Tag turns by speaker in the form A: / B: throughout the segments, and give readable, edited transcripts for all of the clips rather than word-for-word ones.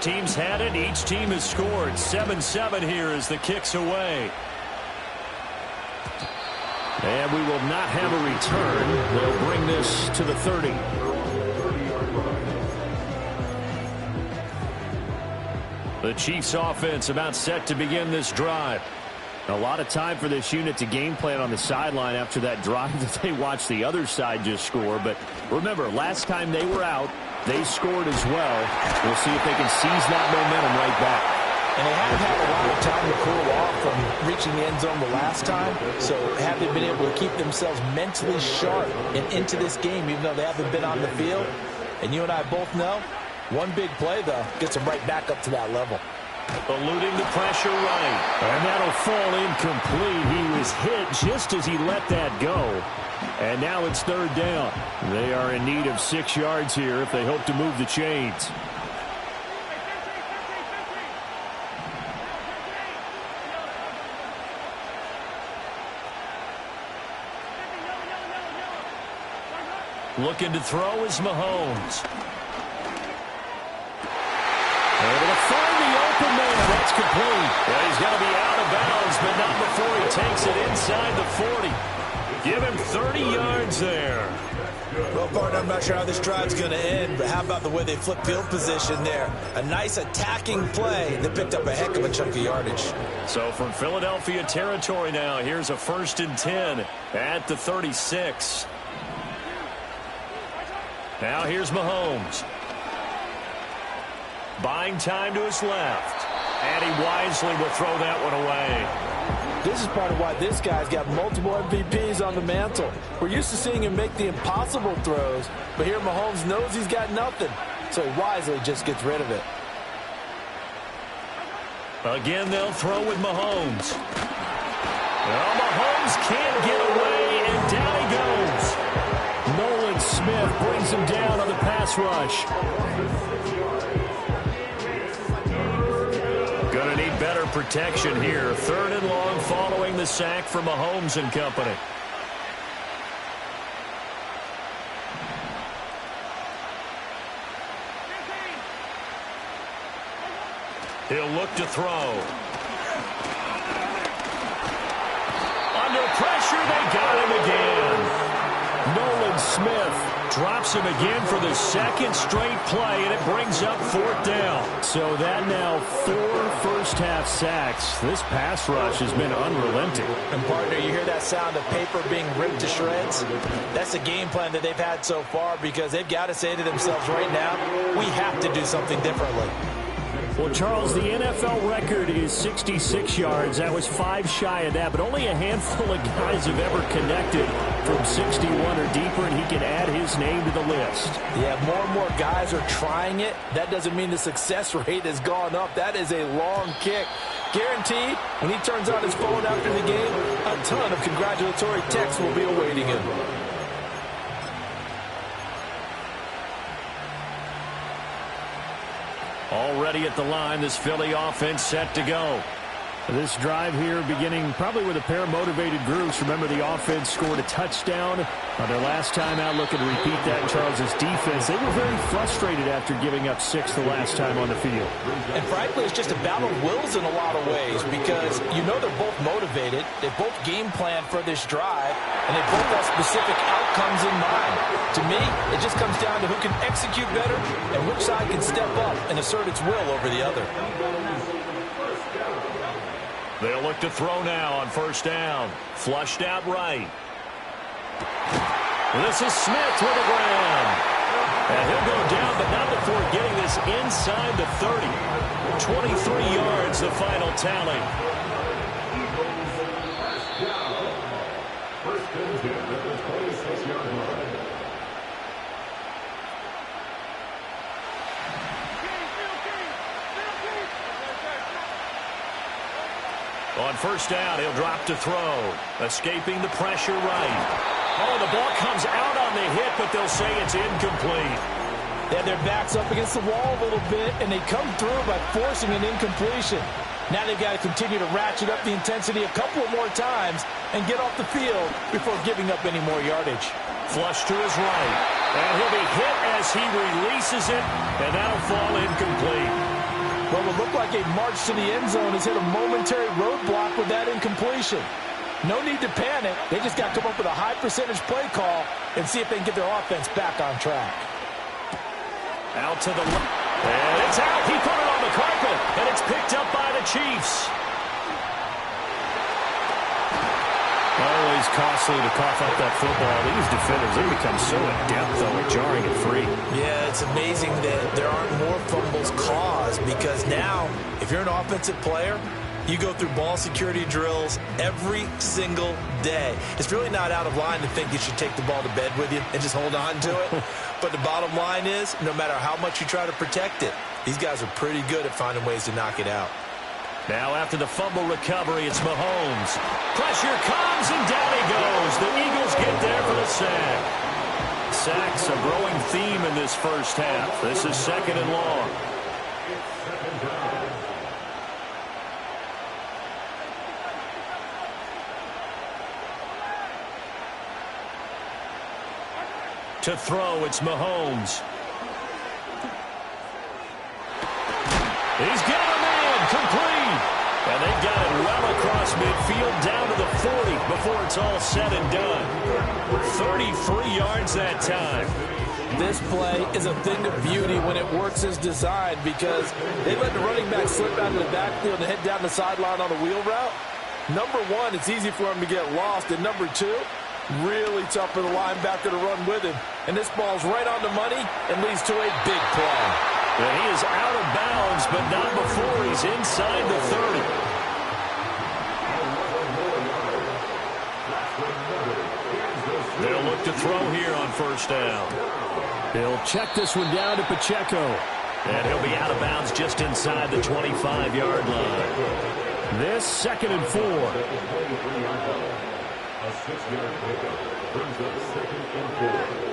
A: teams had it. Each team has scored. 7-7 here as the kick's away. And we will not have a return. They'll bring this to the 30. The Chiefs offense about set to begin this drive. A lot of time for this unit to game plan on the sideline after that drive that they watched the other side just score. But remember, last time they were out, they scored as well. We'll see if they can seize that momentum right back.
B: And they haven't had a lot of time to cool off from reaching the end zone the last time. So have they been able to keep themselves mentally sharp and into this game, even though they haven't been on the field? And you and I both know, one big play, though, gets them right back up to that level.
A: Eluding the pressure right. And that'll fall incomplete. He was hit just as he let that go. And now it's third down. They are in need of 6 yards here if they hope to move the chains. Looking to throw is Mahomes. Able to find the open man. That's complete. Well, he's going to be out of bounds, but not before he takes it inside the 40. Give him 30 yards there.
B: Well, partner, I'm not sure how this drive's going to end, but how about the way they flip field position there? A nice attacking play that picked up a heck of a chunk of yardage.
A: So from Philadelphia territory now, here's a 1st and 10 at the 36. Now here's Mahomes. Buying time to his left. And he wisely will throw that one away.
C: This is part of why this guy's got multiple MVPs on the mantle. We're used to seeing him make the impossible throws, but here Mahomes knows he's got nothing, so he wisely just gets rid of it.
A: Again, they'll throw with Mahomes. Well, Mahomes can't get away, and down he goes. Nolan Smith brings him down on the pass rush. Gonna need better protection here. 3rd and long following the sack from Mahomes and company. He'll look to throw. Under pressure, they got him again. Nolan Smith drops him again for the 2nd straight play, and it brings up 4th down. So that now 4 first-half sacks. This pass rush has been unrelenting.
B: And, partner, you hear that sound of paper being ripped to shreds? That's the game plan that they've had so far, because they've got to say to themselves right now, we have to do something differently.
A: Well, Charles, the NFL record is 66 yards. That was 5 shy of that, but only a handful of guys have ever connected from 61 or deeper, and he can add his name to the list.
B: Yeah, more and more guys are trying it. That doesn't mean the success rate has gone up. That is a long kick. Guaranteed, when he turns on his phone after the game, a ton of congratulatory texts will be awaiting him.
A: Already at the line, this Philly offense set to go. This drive here beginning probably with a pair of motivated groups. Remember, the offense scored a touchdown on their last time out. Looking to repeat that in Charles's defense. They were very frustrated after giving up 6 the last time on the field.
B: And frankly, it's just a battle of wills in a lot of ways, because you know they're both motivated. They both game plan for this drive, and they both have specific outcomes in mind. To me, it just comes down to who can execute better and which side can step up and assert its will over the other.
A: They'll look to throw now on 1st down. Flushed out right. This is Smith with the ground. And he'll go down, but not before getting this inside the 30. 23 yards, the final tally. On 1st down, he'll drop to throw. Escaping the pressure right. Oh, the ball comes out on the hit, but they'll say it's incomplete.
B: They had their backs up against the wall a little bit, and they come through by forcing an incompletion. Now they've got to continue to ratchet up the intensity a couple of more times and get off the field before giving up any more yardage.
A: Flush to his right. And he'll be hit as he releases it, and that'll fall incomplete.
C: What would look like a march to the end zone has hit a momentary roadblock with that incompletion. No need to panic. They just got to come up with a high percentage play call and see if they can get their offense back on track.
A: Out to the left. And it's out. He put it on the carpet, and it's picked up by the Chiefs. Always costly to cough up that football. These defenders, they become so adept, though, at jarring it free.
B: Yeah, it's amazing that there aren't more fumbles caused because now, if you're an offensive player, you go through ball security drills every single day. It's really not out of line to think you should take the ball to bed with you and just hold on to it. But the bottom line is, no matter how much you try to protect it, these guys are pretty good at finding ways to knock it out.
A: Now after the fumble recovery, it's Mahomes. Pressure comes, and down he goes. The Eagles get there for the sack. Sacks a growing theme in this first half. This is 2nd and long. To throw, it's Mahomes. He's got a man, complete. And they've got it well across midfield down to the 40 before it's all said and done. 33 yards that time.
C: This play is a thing of beauty when it works as designed because they let the running back slip out of the backfield and head down the sideline on a wheel route. Number one, it's easy for him to get lost. And number two, really tough for the linebacker to run with him. And this ball's right on the money and leads to a big play.
A: And he is out of bounds, but not before he's inside the 30. They'll look to throw here on first down. They'll check this one down to Pacheco. And he'll be out of bounds just inside the 25-yard line. This 2nd and 4.
D: A 6-yard pickup brings up 2nd and 4.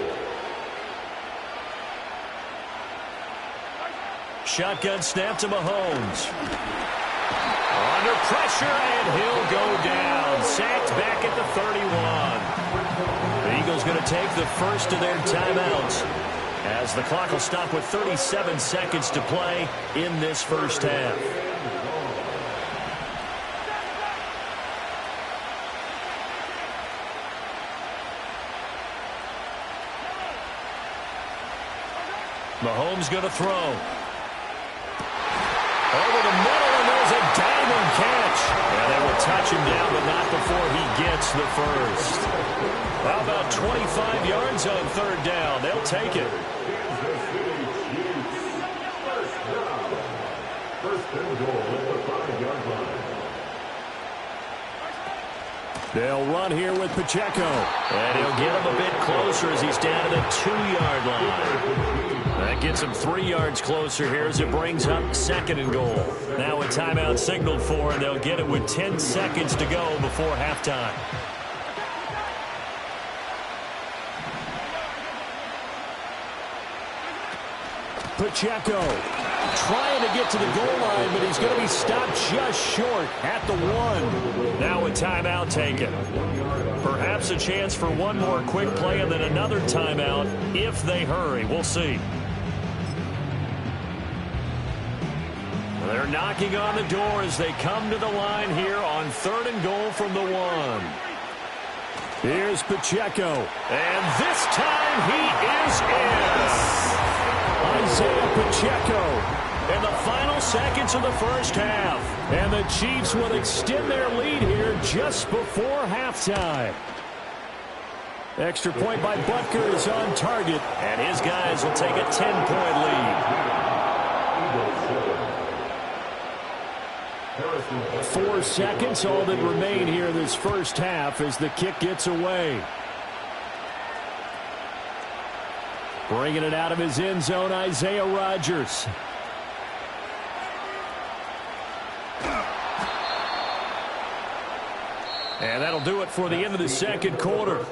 A: Shotgun snap to Mahomes. Under pressure, and he'll go down. Sacked back at the 31. The Eagles going to take the first of their timeouts as the clock will stop with 37 seconds to play in this first half. Mahomes going to throw. Over the middle, and there's a diamond catch. And they will touch him down, but not before he gets the first. How about 25 yards on 3rd down? They'll take it.
D: First and goal at the 5-yard line.
A: They'll run here with Pacheco. And he'll get him a bit closer as he's down to the 2-yard line. That gets him 3 yards closer here as it brings up 2nd and goal. Now a timeout signaled for, and they'll get it with 10 seconds to go before halftime. Pacheco trying to get to the goal line, but he's going to be stopped just short at the 1. Now a timeout taken. Perhaps a chance for one more quick play and then another timeout if they hurry. We'll see. They're knocking on the door as they come to the line here on 3rd and goal from the 1. Here's Pacheco. And this time he is in. Isaiah Pacheco in the final seconds of the first half. And the Chiefs will extend their lead here just before halftime. Extra point by Butker is on target, and his guys will take a 10-point lead. 4 seconds, all that remain here in this first half as the kick gets away. Bringing it out of his end zone, Isaiah Rodgers. And that'll do it for the end of the second quarter.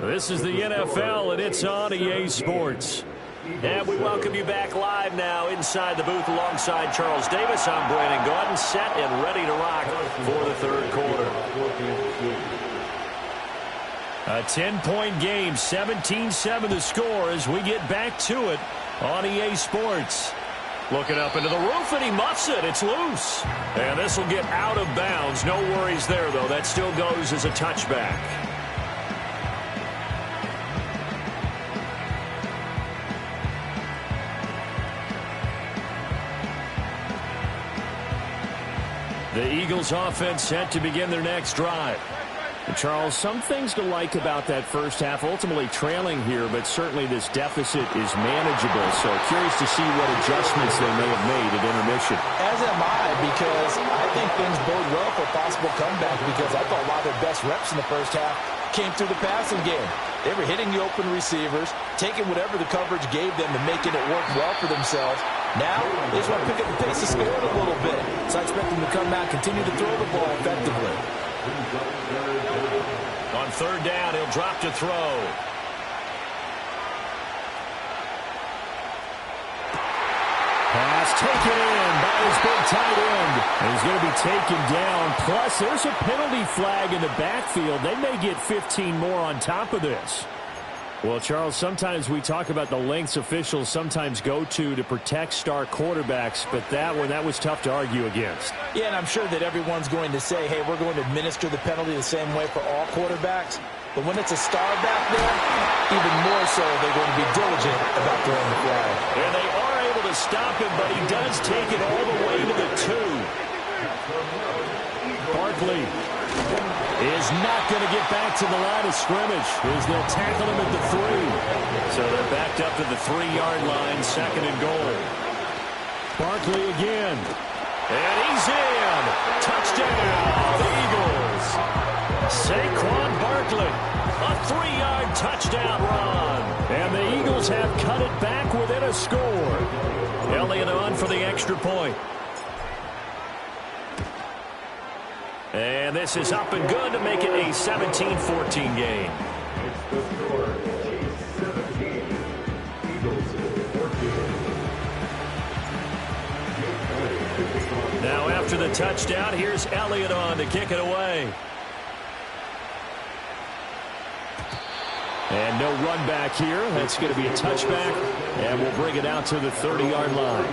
A: This is the NFL, and it's on EA Sports. And we welcome you back live now inside the booth alongside Charles Davis. I'm Brandon Gaudin, set and ready to rock for the third quarter. A 10-point game, 17-7 the score as we get back to it on EA Sports. Looking up into the roof, and he muffs it. It's loose. And this will get out of bounds. No worries there, though. That still goes as a touchback. The Eagles offense set to begin their next drive. And Charles, some things to like about that first half. Ultimately trailing here, but certainly this deficit is manageable. So curious to see what adjustments they may have made at intermission.
B: As am I, because I think things bode well for a possible comeback, because I thought a lot of their best reps in the first half came through the passing game. They were hitting the open receivers, taking whatever the coverage gave them and making it work well for themselves. Now, they just want to pick up the pace of scoring a little bit. So I expect them to come back, continue to throw the ball effectively.
A: On third down, he'll drop to throw. Pass taken in by his big tight end. And he's going to be taken down. Plus, there's a penalty flag in the backfield. They may get 15 more on top of this. Well, Charles, sometimes we talk about the lengths officials sometimes go to protect star quarterbacks, but that was tough to argue against.
B: Yeah, and I'm sure that everyone's going to say, hey, we're going to administer the penalty the same way for all quarterbacks. But when it's a star back there, even more so, they're going to be diligent about throwing the flag.
A: And they are able to stop him, but he does take it all the way to the 2. Barkley is not going to get back to the line of scrimmage as they'll tackle him at the 3. So they're backed up to the 3-yard line, second and goal. Barkley again. And he's in. Touchdown, Eagles. Saquon Barkley, a 3-yard touchdown run. And the Eagles have cut it back within a score. Elliott on for the extra point. And this is up and good to make it a 17-14 game. Now after the touchdown, here's Elliott on to kick it away. And no run back here. That's going to be a touchback, and we'll bring it out to the 30-yard line.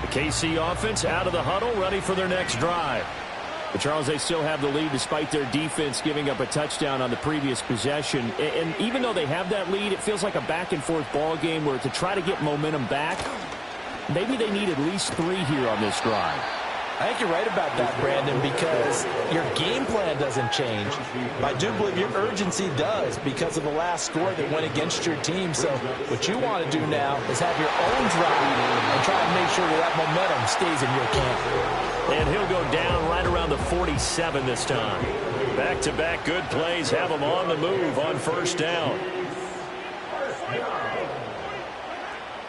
A: KC offense out of the huddle, ready for their next drive. But Charles, they still have the lead despite their defense giving up a touchdown on the previous possession. And even though they have that lead, it feels like a back-and-forth ball game where to try to get momentum back, maybe they need at least 3 here on this drive.
B: I think you're right about that, Brandon, because your game plan doesn't change. I do believe your urgency does because of the last score that went against your team. So what you want to do now is have your own drive and try to make sure that momentum stays in your camp.
A: And he'll go down right around the 47 this time. Back-to-back good plays have him on the move on first down.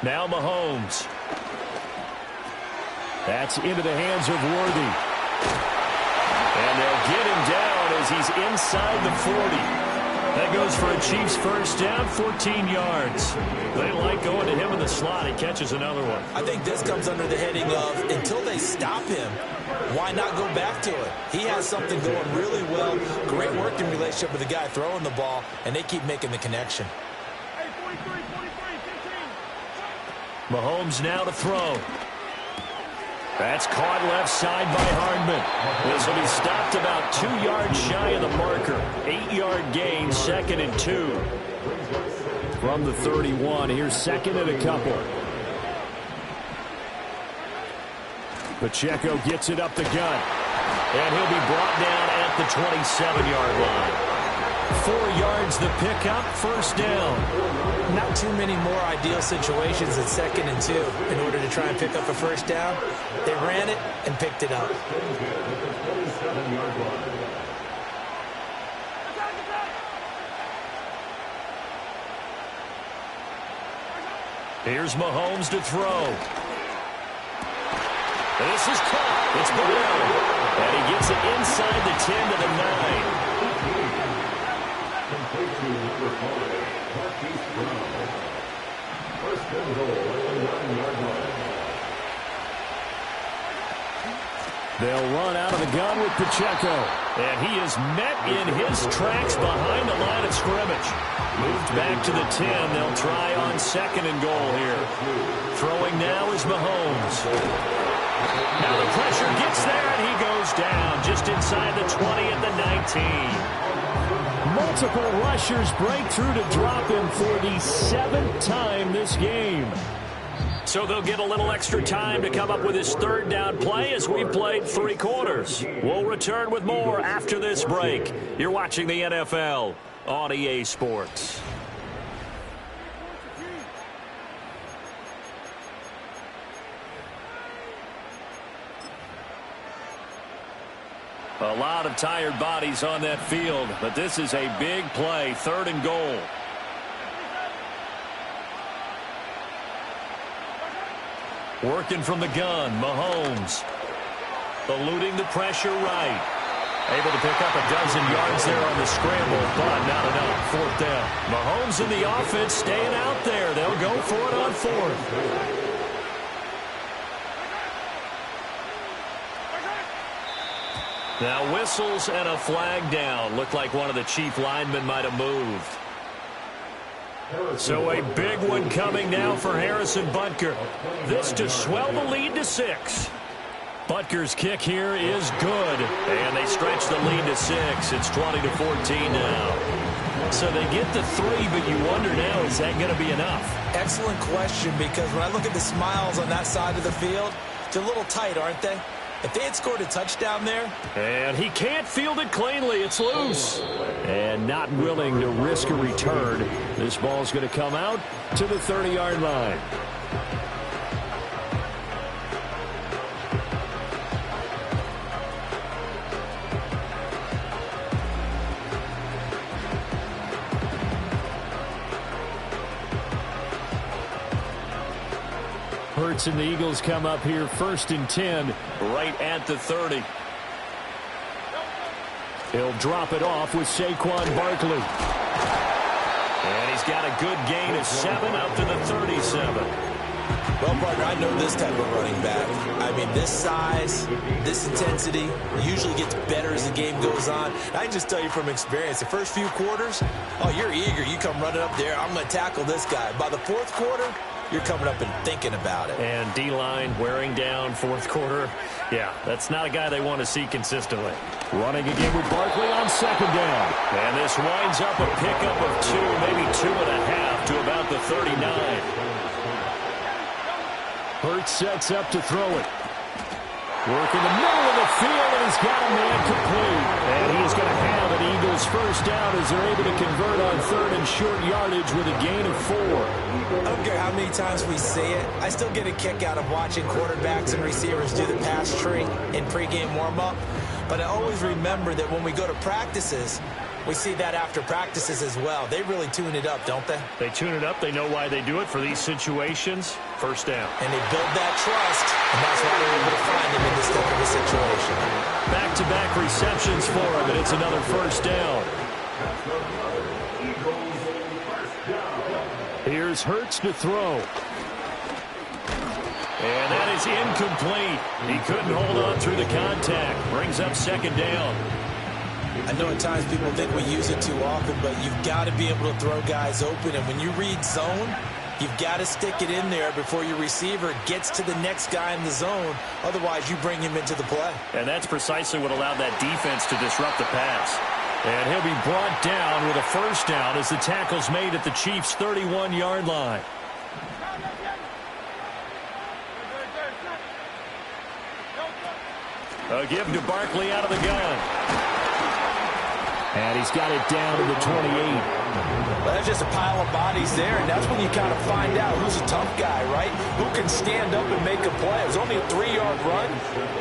A: Now Mahomes. That's into the hands of Worthy. And they'll get him down as he's inside the 40. That goes for a Chiefs first down, 14 yards. They like going to him in the slot. He catches another one.
B: I think this comes under the heading of until they stop him, why not go back to it? He has something going really well. Great working relationship with the guy throwing the ball, and they keep making the connection.
A: Mahomes now to throw. That's caught left side by Hardman. This will be stopped about 2 yards shy of the marker. 8-yard gain, second and 2. From the 31, here's second and a couple. Pacheco gets it up the gut. And he'll be brought down at the 27-yard line. 4 yards the pickup, first down.
B: Not too many more ideal situations at second and 2 in order to try and pick up a first down. They ran it and picked it up.
A: Here's Mahomes to throw. This is caught. It's Brown. And he gets it inside the 10 to the 9. They'll run out of the gun with Pacheco. And he is met in his tracks behind the line of scrimmage. Moved back to the 10. They'll try on 2nd and goal here. Throwing now is Mahomes. Now the pressure gets there, and he goes down just inside the 20 at the 19. Multiple rushers break through to drop him for the 7th time this game. So they'll get a little extra time to come up with his 3rd down play as we played 3 quarters. We'll return with more after this break. You're watching the NFL on EA Sports. A lot of tired bodies on that field, but this is a big play, 3rd and goal. Working from the gun, Mahomes. Eluding the pressure right. Able to pick up a dozen yards there on the scramble, but not enough. 4th down. Mahomes and the offense staying out there. They'll go for it on 4th. Now whistles and a flag down. Looked like one of the chief linemen might have moved. So a big one coming now for Harrison Butker. This to swell the lead to 6. Butker's kick here is good. And they stretch the lead to 6. It's 20-14 now. So they get the 3, but you wonder now, is that going to be enough?
B: Excellent question, because when I look at the smiles on that side of the field, they're a little tight, aren't they? If they had scored a touchdown there.
A: And he can't field it cleanly. It's loose. And not willing to risk a return. This ball's going to come out to the 30-yard line. Hurts and the Eagles come up here 1st and 10 right at the 30. He'll drop it off with Saquon Barkley. And he's got a good gain of 7 up to the 37.
B: Well, partner, I know this type of running back. I mean, this size, this intensity usually gets better as the game goes on. I can just tell you from experience, the first few quarters, oh, you're eager. You come running up there. I'm going to tackle this guy. By the 4th quarter, you're coming up and thinking about it.
A: And D-line wearing down 4th quarter. Yeah, that's not a guy they want to see consistently. Running again with Barkley on 2nd down. And this winds up a pickup of 2, maybe 2.5 to about the 39. Hurts sets up to throw it. Working the middle of the field, and he's got a man complete. And he is going to have an Eagles 1st down as they're able to convert on 3rd and short yardage with a gain of 4.
B: I don't care how many times we say it, I still get a kick out of watching quarterbacks and receivers do the pass tree in pregame warm-up. But I always remember that when we go to practices, we see that after practices as well. They really tune it up, don't they?
A: They tune it up. They know why they do it for these situations. 1st down.
B: And they build that trust, and that's why they're able to find him in this type of a situation.
A: Back-to-back receptions for him, and it's another 1st down. Here's Hurts to throw. And that is incomplete. He couldn't hold on through the contact. Brings up 2nd down.
B: I know at times people think we use it too often, but you've got to be able to throw guys open. And when you read zone, you've got to stick it in there before your receiver gets to the next guy in the zone. Otherwise, you bring him into the play.
A: And that's precisely what allowed that defense to disrupt the pass. And he'll be brought down with a 1st down as the tackle's made at the Chiefs' 31-yard line. A give to Barkley out of the gun. And he's got it down to the 28.
B: Well, that's just a pile of bodies there, and that's when you kind of find out who's a tough guy, right? Who can stand up and make a play. It was only a 3-yard run,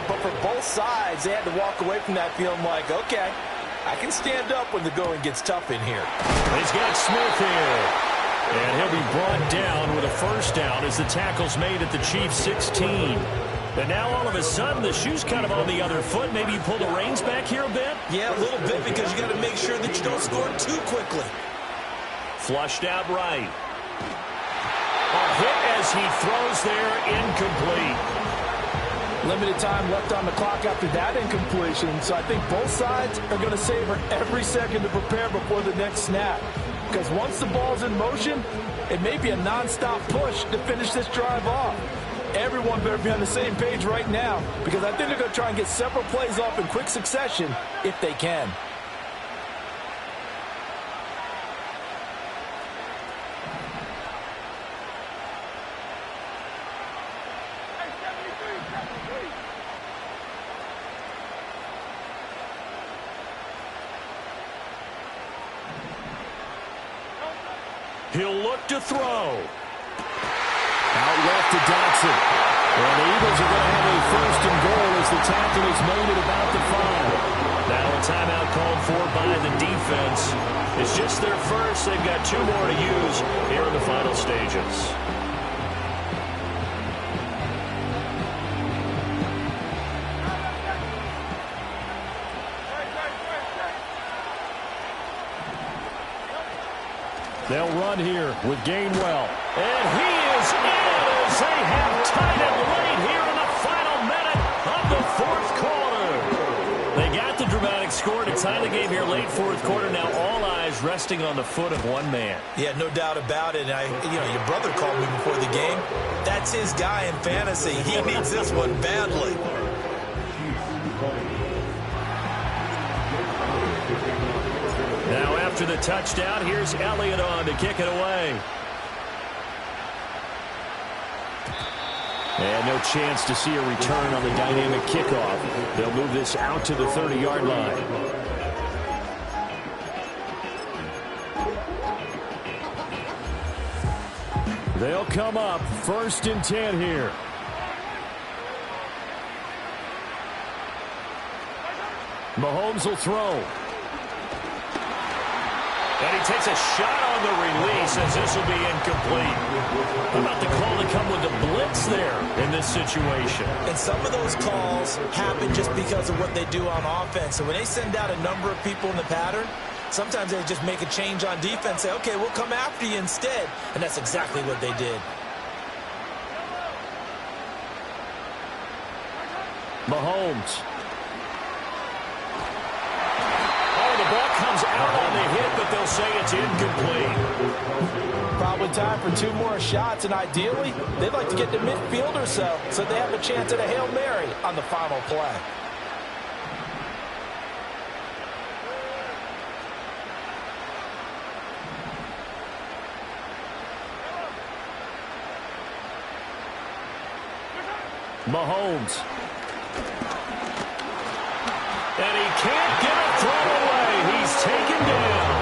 B: but for both sides, they had to walk away from that feeling like, okay, I can stand up when the going gets tough in here.
A: He's got Smith here. And he'll be brought down with a 1st down as the tackle's made at the Chiefs' 16. And now all of a sudden the shoe's kind of on the other foot. Maybe you pull the reins back here a bit?
B: Yeah, a little bit, because you got to make sure that you don't score too quickly.
A: Flushed out right. A hit as he throws there, incomplete.
C: Limited time left on the clock after that incompletion, so I think both sides are going to savor every second to prepare before the next snap. Because once the ball's in motion, it may be a non-stop push to finish this drive off. Everyone better be on the same page right now, because I think they're going to try and get several plays off in quick succession if they can.
A: He'll look to throw. Out left to Dotson. And the Eagles are going to have a first and goal as the tackle is made at about the 5. Now a timeout called for by the defense. It's just their first. They've got 2 more to use here in the final stages. They'll run here with Gainwell. And he is in as they have tied it late here in the final minute of the 4th quarter. They got the dramatic score to tie the game here late 4th quarter. Now all eyes resting on the foot of one man.
B: Yeah, no doubt about it. Your brother called me before the game. That's his guy in fantasy. He needs this one badly.
A: Now after the touchdown, here's Elliott on to kick it away. And no chance to see a return on the dynamic kickoff. They'll move this out to the 30-yard line. They'll come up 1st and 10 here. Mahomes will throw. And he takes a shot on the release as this will be incomplete. How about the call to come with the blitz there in this situation?
B: And some of those calls happen just because of what they do on offense. So when they send out a number of people in the pattern, sometimes they just make a change on defense, say, okay, we'll come after you instead. And that's exactly what they did.
A: Mahomes. Ball comes out on the hit, but they'll say it's incomplete.
C: Probably time for 2 more shots, and ideally, they'd like to get to midfield or so they have a chance at a Hail Mary on the final play.
A: Mahomes. And he can't get a throw away. He's taken down.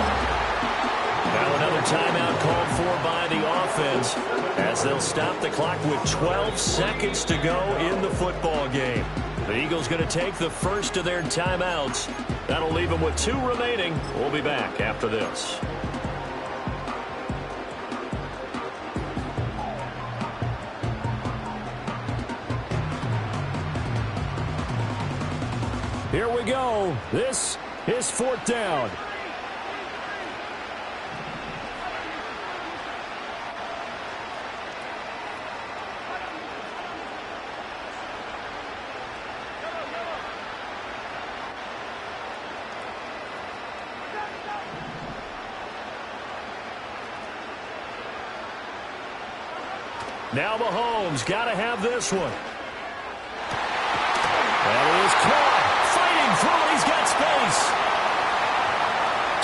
A: Now another timeout called for by the offense as they'll stop the clock with 12 seconds to go in the football game. The Eagles going to take the first of their timeouts. That'll leave them with 2 remaining. We'll be back after this. Here we go. This is 4th down. Now Mahomes got to have this one. That is caught. Fighting through it. He's got space.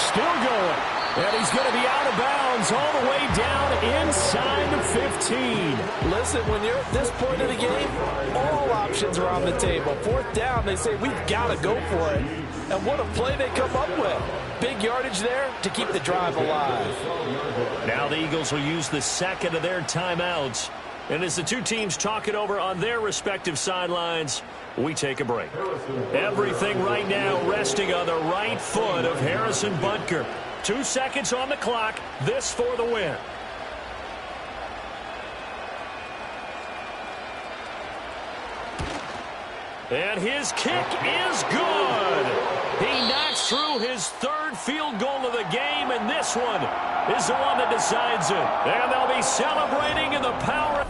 A: Still going. And he's going to be out of bounds all the way down inside the 15.
C: Listen, when you're at this point of the game, all options are on the table. 4th down, they say, we've got to go for it. And what a play they come up with. Big yardage there to keep the drive alive.
A: Now the Eagles will use the second of their timeouts. And as the 2 teams talk it over on their respective sidelines, we take a break. Everything right now resting on the right foot of Harrison Butker. 2 seconds on the clock. This for the win. And his kick is good. He knocks through his 3rd field goal of the game, and this one is the one that decides it. And they'll be celebrating in the power.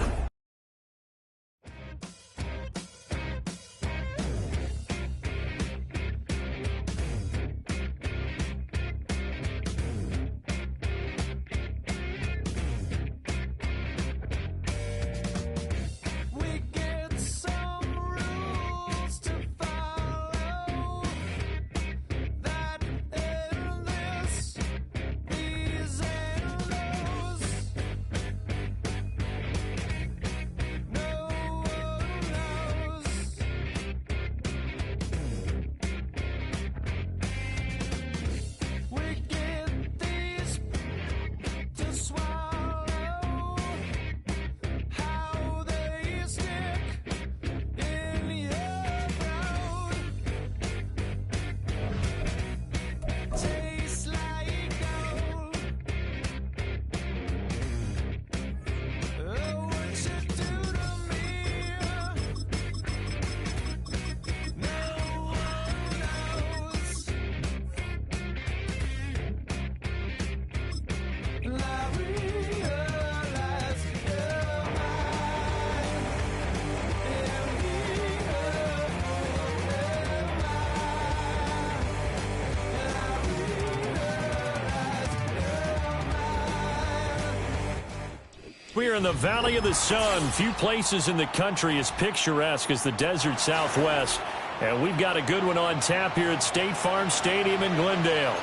A: We're in the Valley of the Sun. Few places in the country as picturesque as the desert Southwest. And we've got a good one on tap here at State Farm Stadium in Glendale.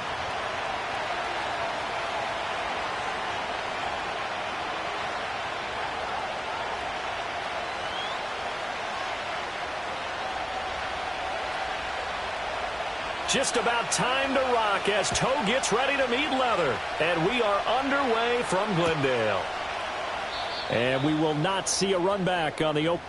A: Just about time to rock as toe gets ready to meet leather. And we are underway from Glendale. And we will not see a run back on the open.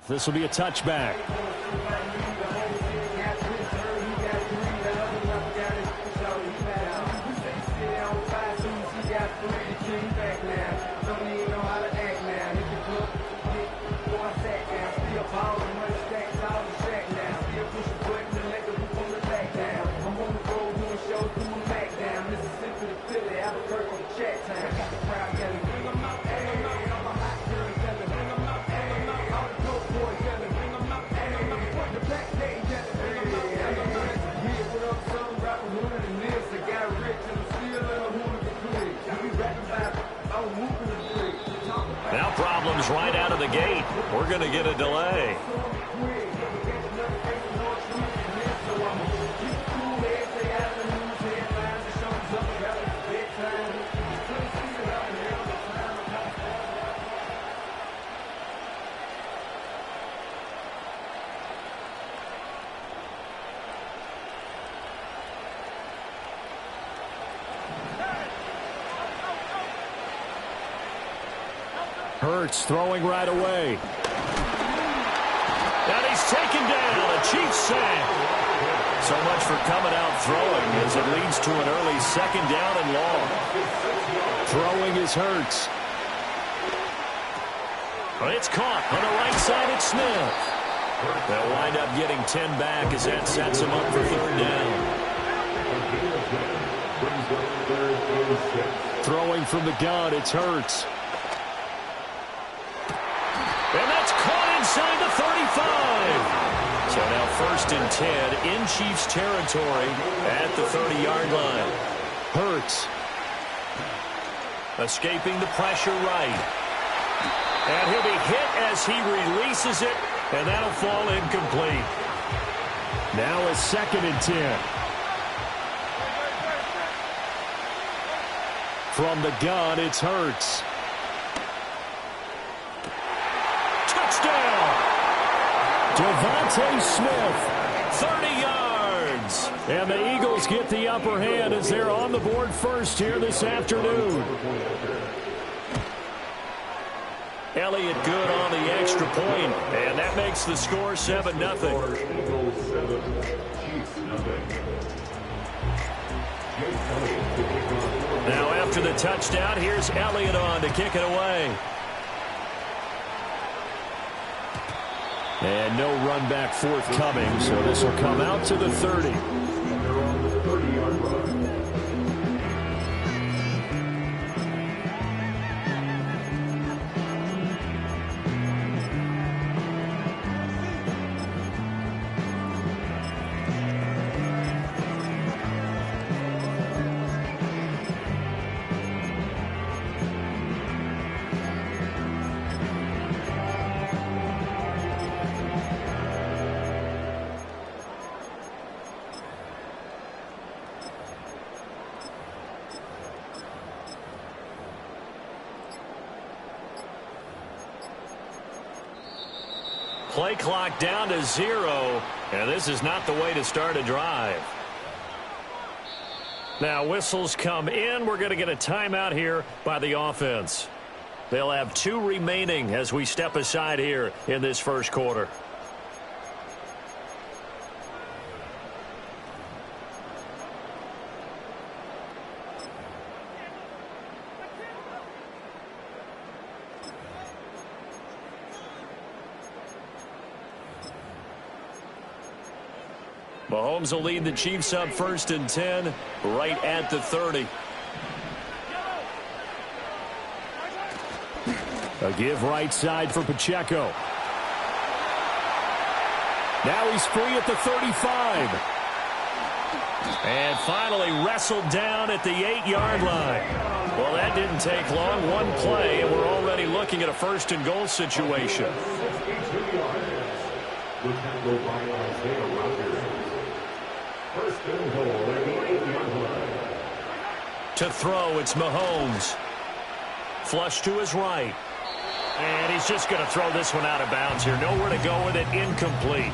A: This will be a touchback. Now problems right out of the gate. We're going to get a delay. Hurts throwing right away. And he's taken down. A Chiefs sack. So much for coming out throwing as it leads to an early second down and long. Throwing is Hurts. It's caught on the right side at Smith. They'll wind up getting 10 back as that sets them up for third down. Throwing from the gun, it's Hurts. And that's caught inside the 35. So now 1st and 10 in Chiefs territory at the 30-yard line. Hurts. Escaping the pressure right. And he'll be hit as he releases it, and that'll fall incomplete. Now a 2nd and 10. From the gun, it's Hurts. Devontae Smith, 30 yards. And the Eagles get the upper hand as they're on the board first here this afternoon. Elliott good on the extra point, and that makes the score 7-0. Now after the touchdown, here's Elliott on to kick it away. And no run back forthcoming, so this will come out to the 30. Play clock down to 0, and this is not the way to start a drive. Now whistles come in. We're going to get a timeout here by the offense. They'll have 2 remaining as we step aside here in this first quarter. Mahomes will lead the Chiefs up 1st and 10 right at the 30. A give right side for Pacheco. Now he's free at the 35. And finally wrestled down at the 8-yard line. Well, that didn't take long. One play, and we're already looking at a 1st and goal situation. To throw, it's Mahomes. Flush to his right. And he's just going to throw this one out of bounds here. Nowhere to go with it. Incomplete.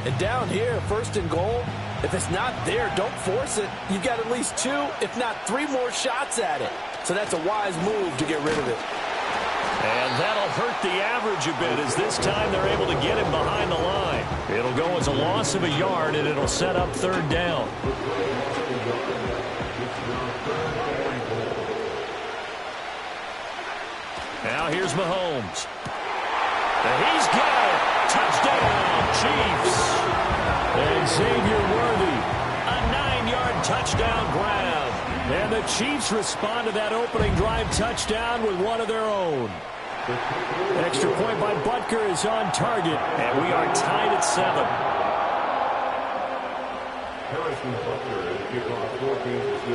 C: And down here, 1st and goal, if it's not there, don't force it. You've got at least 2, if not 3 more shots at it. So that's a wise move to get rid of it.
A: And that'll hurt the average a bit as this time they're able to get him behind the line. It'll go as a loss of a yard, and it'll set up 3rd down. Now here's Mahomes. And he's got it. Touchdown, Chiefs. And Xavier Worthy, a 9-yard touchdown grab. And the Chiefs respond to that opening drive touchdown with one of their own. Extra point by Butker is on target, and we are tied at 7.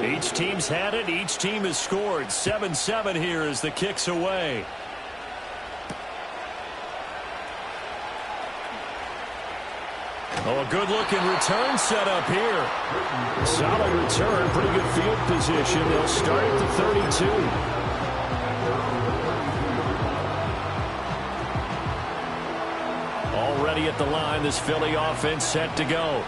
A: Each team's had it. Each team has scored. 7-7 here as the kick's away. Oh, a good-looking return set up here. Solid return, pretty good field position. They'll start at the 32. Already at the line, this Philly offense set to go.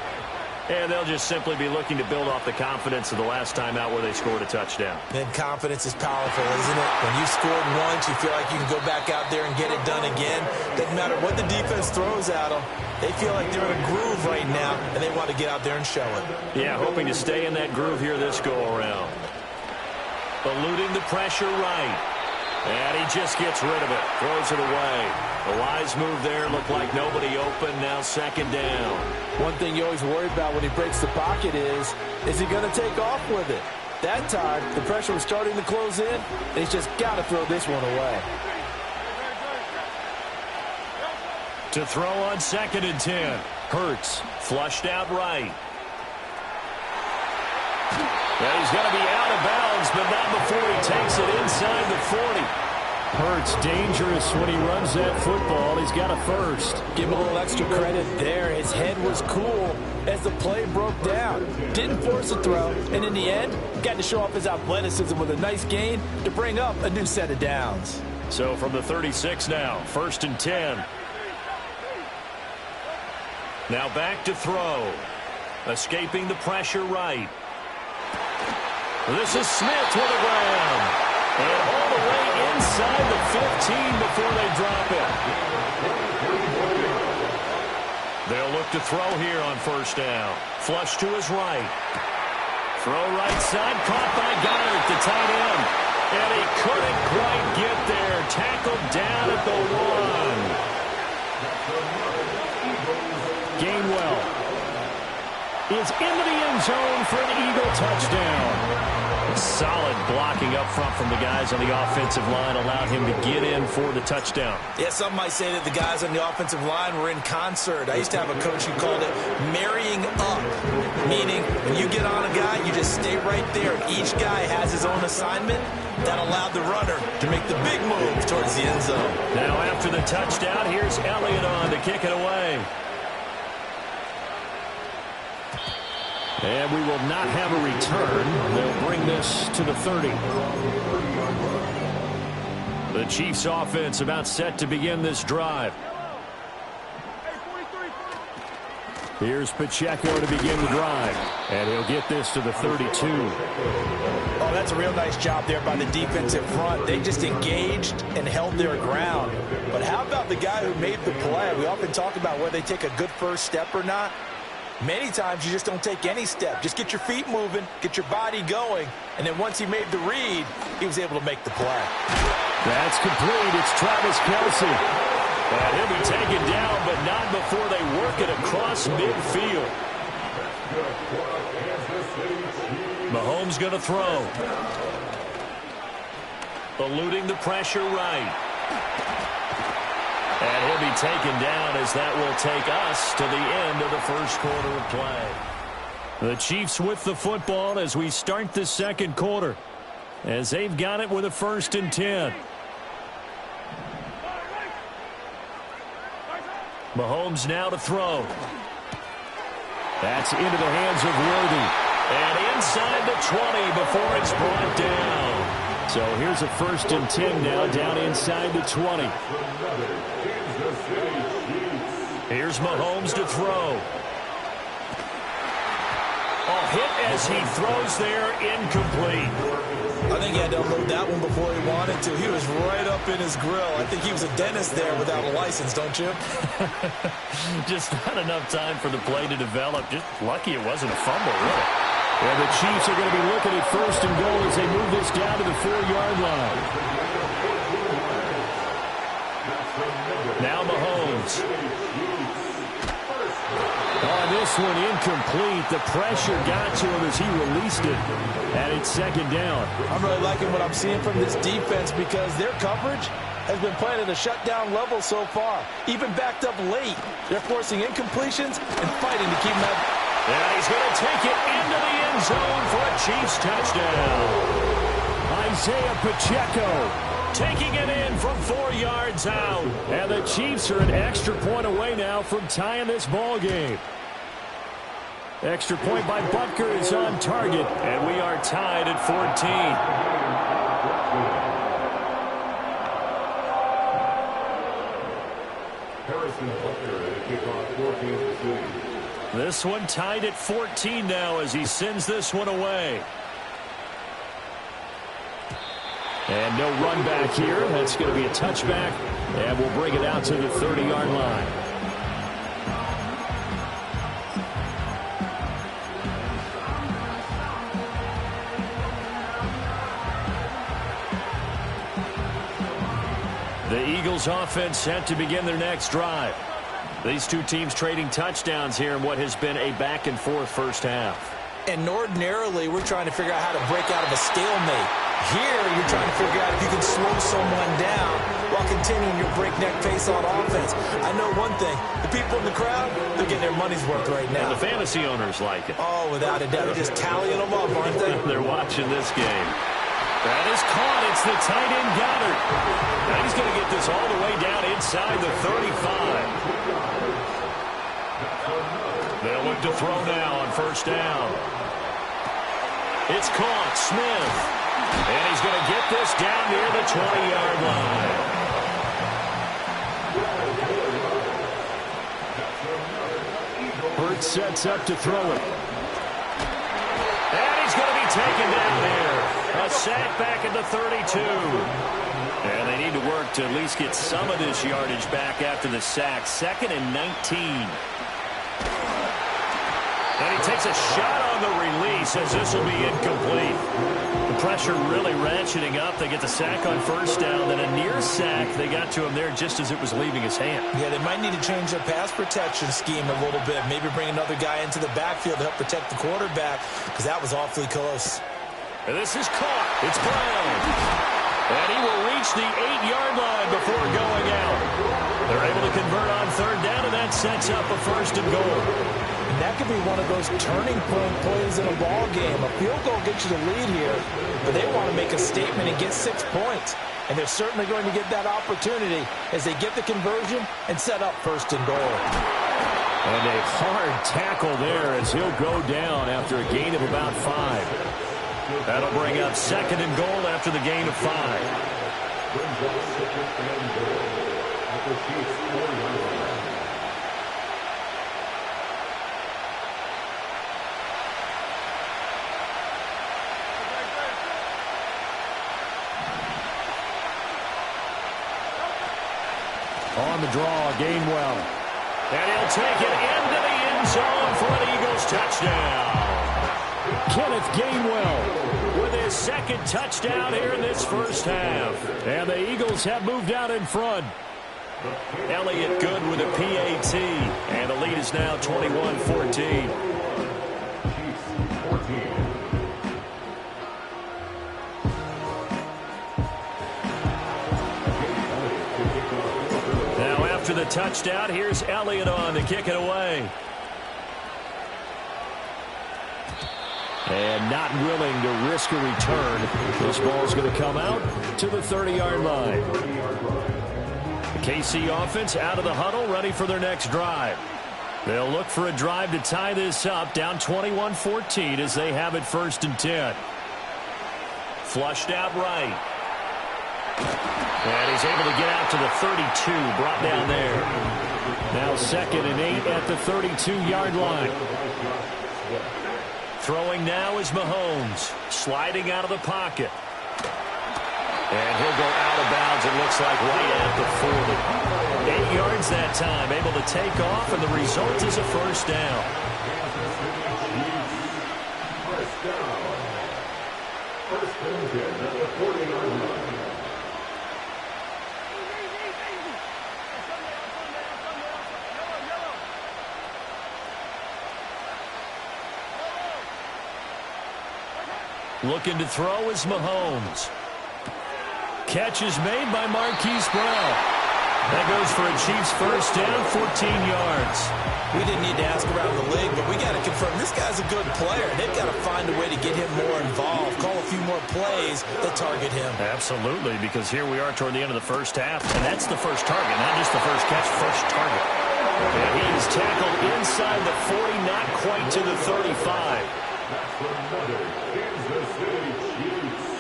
A: And they'll just simply be looking to build off the confidence of the last time out where they scored a touchdown.
B: And confidence is powerful, isn't it? When you scored once, you feel like you can go back out there and get it done again. Doesn't matter what the defense throws at them. They feel like they're in a groove right now, and they want to get out there and show it.
A: Yeah, hoping to stay in that groove here this go-around. Eluding the pressure right. And he just gets rid of it. Throws it away. A wise move there. Looked like nobody open. Now 2nd down.
C: One thing you always worry about when he breaks the pocket is he going to take off with it? That time, the pressure was starting to close in, and he's just got to throw this one away.
A: To throw on 2nd and 10. Hurts. Flushed out right. Yeah, he's going to be out of bounds, but not before he takes it inside the 40. Hurts dangerous when he runs that football. He's got a 1st.
C: Give him a little extra credit there. His head was cool as the play broke down. Didn't force a throw, and in the end, got to show off his athleticism with a nice gain to bring up a new set of downs.
A: So from the 36 now, 1st and 10. Now back to throw. Escaping the pressure right. This is Smith with a grab. And all the way inside the 15 before they drop it. They'll look to throw here on 1st down. Flush to his right. Throw right side, caught by Goddard, the tight end. And he couldn't quite get there. Tackled down at the 1. Gainwell is into the end zone for an Eagle touchdown. Solid blocking up front from the guys on the offensive line allowed him to get in for the touchdown.
B: Yeah, some might say that the guys on the offensive line were in concert. I used to have a coach who called it marrying up, meaning when you get on a guy, you just stay right there. Each guy has his own assignment that allowed the runner to make the big move towards the end zone.
A: Now after the touchdown, here's Elliott on to kick it away. And we will not have a return. They'll bring this to the 30. The Chiefs offense about set to begin this drive. Here's Pacheco to begin the drive. And he'll get this to the 32.
B: Oh, that's a real nice job there by the defensive front. They just engaged and held their ground. But how about the guy who made the play? We often talk about whether they take a good first step or not. Many times you just don't take any step. Just get your feet moving, get your body going, and then once he made the read, he was able to make the play.
A: That's complete. It's Travis Kelce. And he'll be taken down, but not before they work it across midfield. Mahomes going to throw. Eluding the pressure right. And he'll be taken down as that will take us to the end of the first quarter of play. The Chiefs with the football as we start the second quarter, as they've got it with a 1st and 10. Mahomes now to throw. That's into the hands of Worthy. And inside the 20 before it's brought down. So here's a 1st and 10 now, down inside the 20. Here's Mahomes to throw. Hit as he throws there, incomplete.
C: I think he had to unload that one before he wanted to. He was right up in his grill. I think he was a dentist there without a license, don't you?
A: Just not enough time for the play to develop. Just lucky it wasn't a fumble, really. And the Chiefs are going to be looking at 1st and goal as they move this down to the 4-yard line. Now Mahomes. On this one, incomplete. The pressure got to him as he released it. And it's 2nd down.
C: I'm really liking what I'm seeing from this defense because their coverage has been playing at a shutdown level so far. Even backed up late. They're forcing incompletions and fighting to keep them out.
A: And he's going to take it into the end zone for a Chiefs touchdown. Isaiah Pacheco taking it in from 4 yards out. And the Chiefs are an extra point away now from tying this ball game. Extra point by Butker is on target, and we are tied at 14.
D: Harrison Butker at kickoff 14 to 2.
A: This one tied at 14 now as he sends this one away. And no run back here. That's going to be a touchback, and we'll bring it out to the 30-yard line. The Eagles offense set to begin their next drive. These two teams trading touchdowns here in what has been a back-and-forth first half.
B: And ordinarily, we're trying to figure out how to break out of a stalemate. Here, you're trying to figure out if you can slow someone down while continuing your breakneck pace on offense. I know one thing. The people in the crowd, they're getting their money's worth right now.
A: And the fantasy owners like it.
B: Oh, without a doubt. They're just tallying them up, aren't they?
A: They're watching this game. That is caught. It's the tight end Goddard. Now he's going to get this all the way down inside the 35. They'll look to throw now on 1st down. It's caught. Smith. And he's going to get this down near the 20-yard line. Hurts sets up to throw it. And he's going to be taken down here. A sack back at the 32. And they need to work to at least get some of this yardage back after the sack. 2nd and 19. And he takes a shot on the release as this will be incomplete. The pressure really ratcheting up. They get the sack on 1st down. Then a near sack. They got to him there just as it was leaving his hand.
B: Yeah, they might need to change their pass protection scheme a little bit. Maybe bring another guy into the backfield to help protect the quarterback because that was awfully close.
A: And this is caught. It's Brown. And he will reach the 8-yard line before going out. They're able to convert on 3rd down, and that sets up a 1st and goal.
B: And that could be one of those turning point plays in a ball game. A field goal gets you the lead here, but they want to make a statement and get 6 points. And they're certainly going to get that opportunity as they get the conversion and set up 1st and goal.
A: And a hard tackle there as he'll go down after a gain of about 5. That'll bring up 2nd and goal after the gain of 5.
D: Brings up 2nd and goal at the Chiefs 4-yard line.
A: On the draw, Gainwell. And he'll take it into the end zone for an Eagles touchdown. Kenneth Gainwell with his 2nd touchdown here in this first half. And the Eagles have moved out in front. Elliott good with a PAT. And the lead is now 21-14. after the touchdown. Here's Elliott on to kick it away. And not willing to risk a return. This ball's going to come out to the 30-yard line. The KC offense out of the huddle, ready for their next drive. They'll look for a drive to tie this up, down 21-14 as they have it 1st and 10. Flushed out right. And he's able to get out to the 32, brought down there. Now 2nd and 8 at the 32-yard line. Throwing now is Mahomes, sliding out of the pocket. And he'll go out of bounds, it looks like, right at the 40. 8 yards that time, able to take off, and the result is a 1st down.
D: First down. 1st and 10 at the 40-yard line.
A: Looking to throw is Mahomes. Catch is made by Marquise Brown. That goes for a Chiefs 1st down, 14 yards.
B: We didn't need to ask around the league, but we got to confirm this guy's a good player. They've got to find a way to get him more involved, call a few more plays that target him.
A: Absolutely, because here we are toward the end of the 1st half, and that's the first target, not just the first catch, first target. And he is tackled inside the 40, not quite to the 35.
D: That's another Kansas City Chiefs.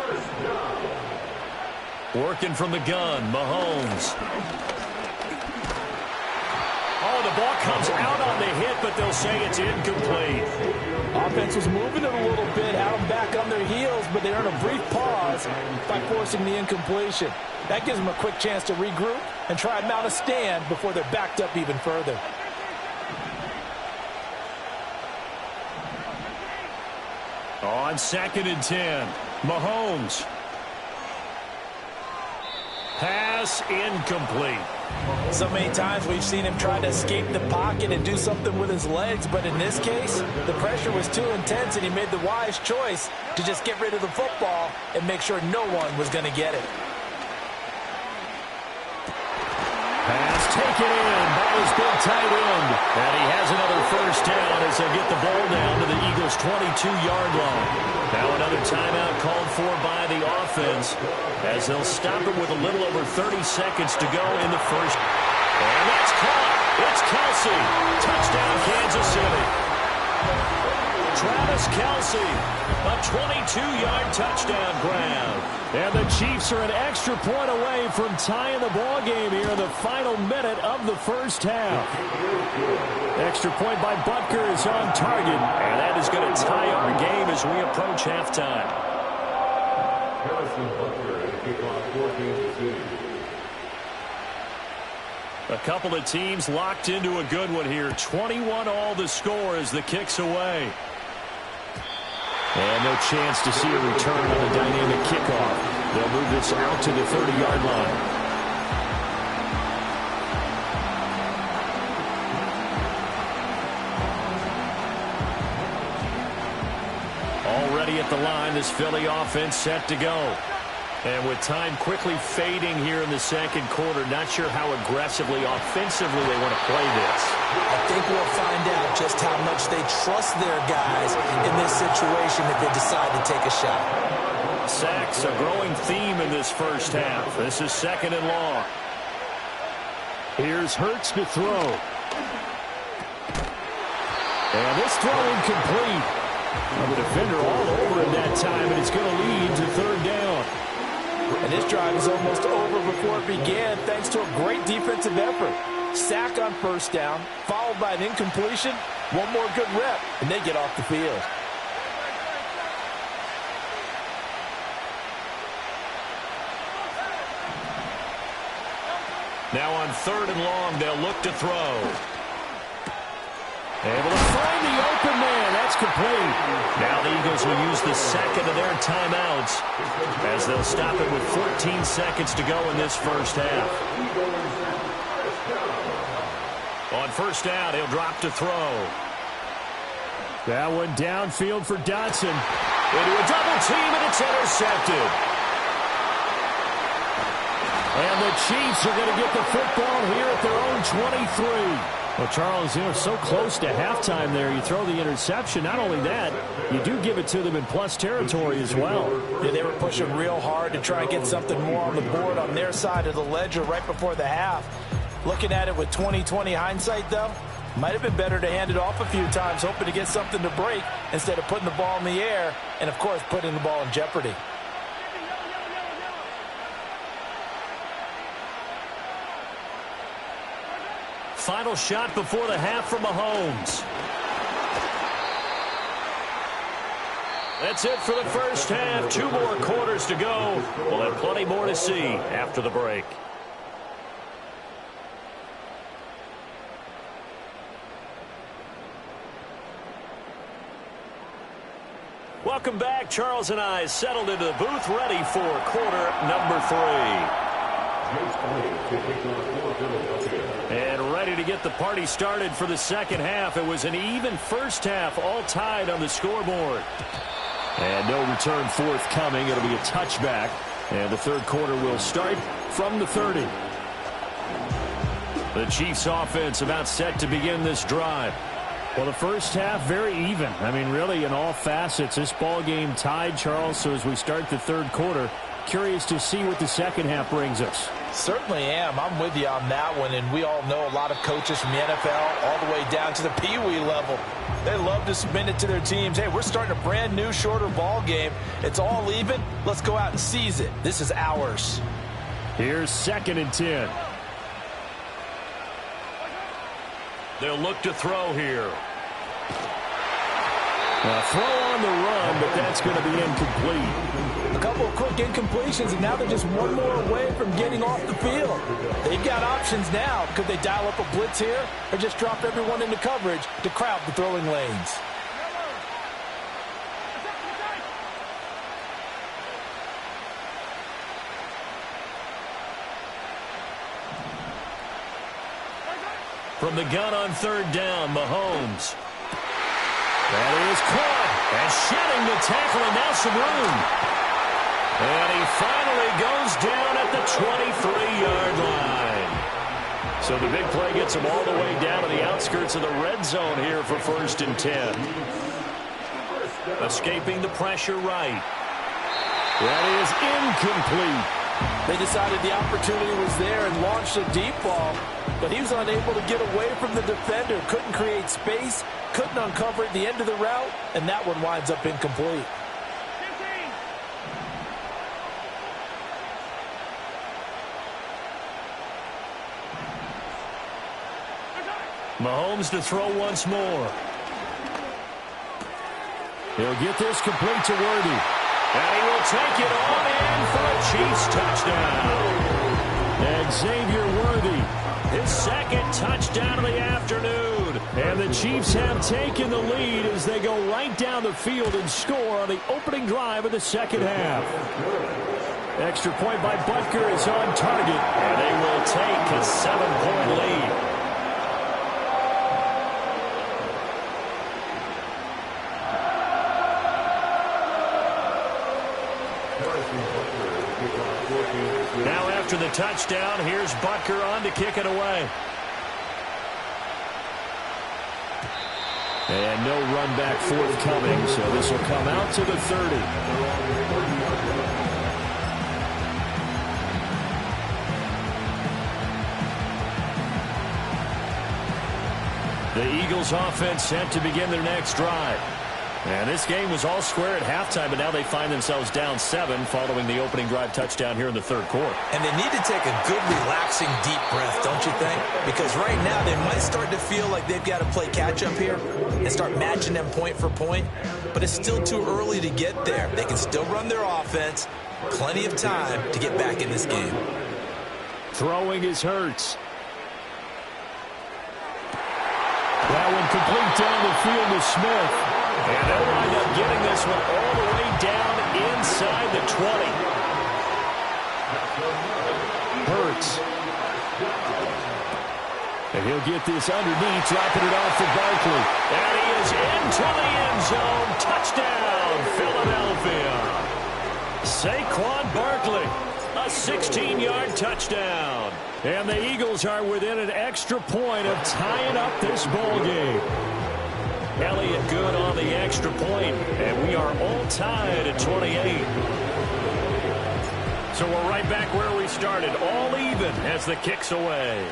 D: 1st down.
A: Working from the gun, Mahomes. Oh, the ball comes out on the hit, but they'll say it's incomplete.
C: Offense was moving it a little bit, had them back on their heels, but they earned a brief pause by forcing the incompletion. That gives them a quick chance to regroup and try and mount a stand before they're backed up even further.
A: On 2nd and 10, Mahomes. Pass incomplete.
B: So many times we've seen him try to escape the pocket and do something with his legs, but in this case, the pressure was too intense and he made the wise choice to just get rid of the football and make sure no one was going to get it.
A: Pass taken in by his big tight end. And he has another 1st down as they get the ball down to the Eagles' 22-yard line. Now another timeout called for by the offense as they'll stop it with a little over 30 seconds to go in the 1st. And that's caught. It's Kelsey. Touchdown, Kansas City. Travis Kelsey, a 22-yard touchdown grab. And the Chiefs are an extra point away from tying the ball game here in the final minute of the 1st half. Extra point by Butker is on target, and that is going to tie our game as we approach halftime.
D: Harrison Butker and kickoff for Kansas City.
A: A couple of teams locked into a good one here. 21 all the score as the kick's away. And no chance to see a return on a dynamic kickoff. They'll move this out to the 30-yard line. Already at the line, this Philly offense set to go. And with time quickly fading here in the 2nd quarter, not sure how aggressively, offensively they want to play this.
B: I think we'll find out just how much they trust their guys in this situation if they decide to take a shot.
A: Sacks, a growing theme in this 1st half. This is 2nd and long. Here's Hurts to throw. And this throw incomplete. The defender all over him that time, and it's going to lead to 3rd down.
C: And this drive is almost over before it began thanks to a great defensive effort. Sack on 1st down, followed by an incompletion. One more good rep, and they get off the field.
A: Now on 3rd and long, they'll look to throw. Able to find the open man. That's complete. Now the Eagles will use the 2nd of their timeouts as they'll stop it with 14 seconds to go in this 1st half. On 1st down, he'll drop to throw. That one downfield for Dotson. Into a double team, and it's intercepted. And the Chiefs are going to get the football here at their own 23. Well, Charles, so close to halftime there. You throw the interception. Not only that, you do give it to them in plus territory as well.
B: Yeah, they were pushing real hard to try and get something more on the board on their side of the ledger right before the half. Looking at it with 20/20 hindsight, though, might have been better to hand it off a few times, hoping to get something to break instead of putting the ball in the air and, of course, putting the ball in jeopardy.
A: Final shot before the half from Mahomes. That's it for the first half. 2 more quarters to go. We'll have plenty more to see after the break. Welcome back. Charles and I settled into the booth, ready for quarter number 3. And ready to get the party started for the second half. It was an even first half, all tied on the scoreboard. And no return forthcoming. It'll be a touchback. And the third quarter will start from the 30. The Chiefs offense about set to begin this drive. Well, the first half, very even. I mean, really, in all facets, this ball game tied, Charles. So as we start the third quarter, curious to see what the second half brings us.
B: Certainly am. I'm with you on that one, and we all know a lot of coaches from the NFL all the way down to the Pee-wee level. They love to submit it to their teams. Hey, we're starting a brand new, shorter ball game. It's all even. Let's go out and seize it. This is ours.
A: Here's 2nd and 10. They'll look to throw here. Throw on the run, but that's going to be incomplete.
B: A couple of quick incompletions, and now they're just one more away from getting off the field. They've got options now. Could they dial up a blitz here or just drop everyone into coverage to crowd the throwing lanes?
A: From the gun on 3rd down, Mahomes. That is caught. And shedding the tackle, and now some room. And he finally goes down at the 23-yard line. So the big play gets him all the way down to the outskirts of the red zone here for 1st and 10. Escaping the pressure right. That is incomplete.
B: They decided the opportunity was there and launched a deep ball, but he was unable to get away from the defender. Couldn't create space, couldn't uncover at the end of the route, and that one winds up incomplete.
A: Mahomes to throw once more. He'll get this complete to Worthy. And he will take it on in for a Chiefs touchdown. Xavier Worthy, his 2nd touchdown of the afternoon. And the Chiefs have taken the lead as they go right down the field and score on the opening drive of the second half. Extra point by Butker is on target, and they will take a 7-point lead. Now after the touchdown, here's Butker on to kick it away. And no run back forthcoming, so this will come out to the 30. The Eagles offense set to begin their next drive. And this game was all square at halftime, but now they find themselves down 7 following the opening drive touchdown here in the third quarter.
B: And they need to take a good, relaxing, deep breath, don't you think? Because right now they might start to feel like they've got to play catch-up here and start matching them point for point. But it's still too early to get there. They can still run their offense. Plenty of time to get back in this game.
A: Throwing is Hurts. That one complete down the field to Smith. And they'll wind up getting this one all the way down inside the 20. Hurts. And he'll get this underneath, dropping it off for Barkley. And he is into the end zone. Touchdown, Philadelphia. Saquon Barkley. A 16-yard touchdown. And the Eagles are within an extra point of tying up this ball game. Elliott good on the extra point, and we are all tied at 28. So we're right back where we started, all even as the kick's away.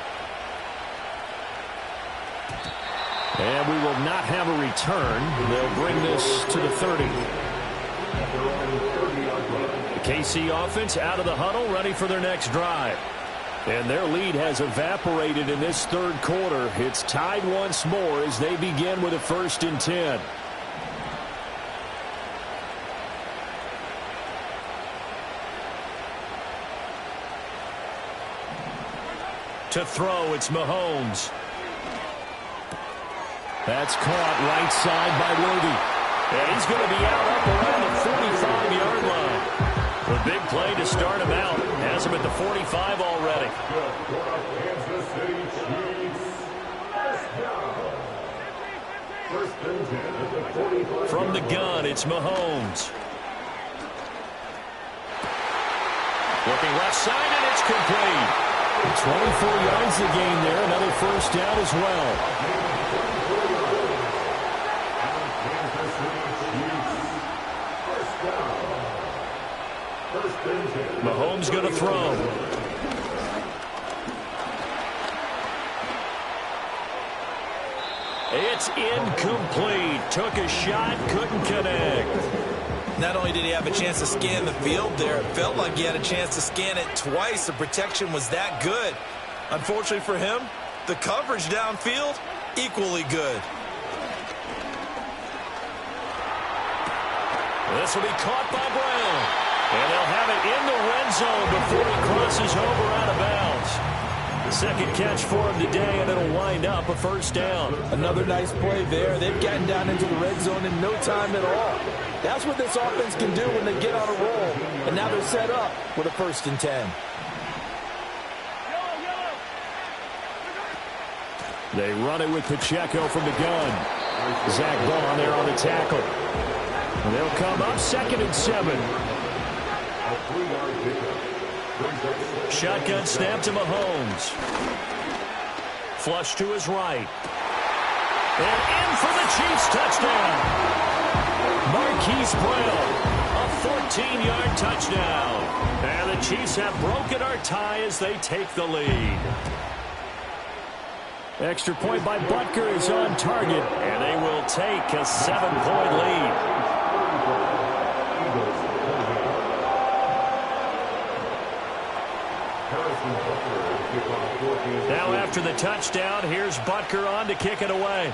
A: And we will not have a return. They'll bring this to the 30. The KC offense out of the huddle, ready for their next drive. And their lead has evaporated in this third quarter. It's tied once more as they begin with a 1st and 10. To throw, it's Mahomes. That's caught right side by Worthy. And he's going to be out up around the 45-yard line. A big play to start him out. Has him at the 45 already. From the gun, it's Mahomes. Looking left side, and it's complete. 24 yards to gain there. Another 1st down as well. Mahomes going to throw. It's incomplete. Took a shot, couldn't connect.
B: Not only did he have a chance to scan the field there, it felt like he had a chance to scan it twice. The protection was that good. Unfortunately for him, the coverage downfield, equally good.
A: This will be caught by Brown. And they'll have it in the red zone before he crosses over out of bounds. Second catch for him today, and it'll wind up a 1st down.
C: Another nice play there. They've gotten down into the red zone in no time at all. That's what this offense can do when they get on a roll. And now they're set up with a 1st and 10.
A: They run it with Pacheco from the gun. Zach Bond there on the tackle. And they'll come up 2nd and 7. Shotgun snap to Mahomes. Flush to his right. And in for the Chiefs touchdown. Marquise Brown, a 14-yard touchdown. And the Chiefs have broken our tie as they take the lead. Extra point by Butker is on target, and they will take a 7-point lead. Now after the touchdown, here's Butker on to kick it away.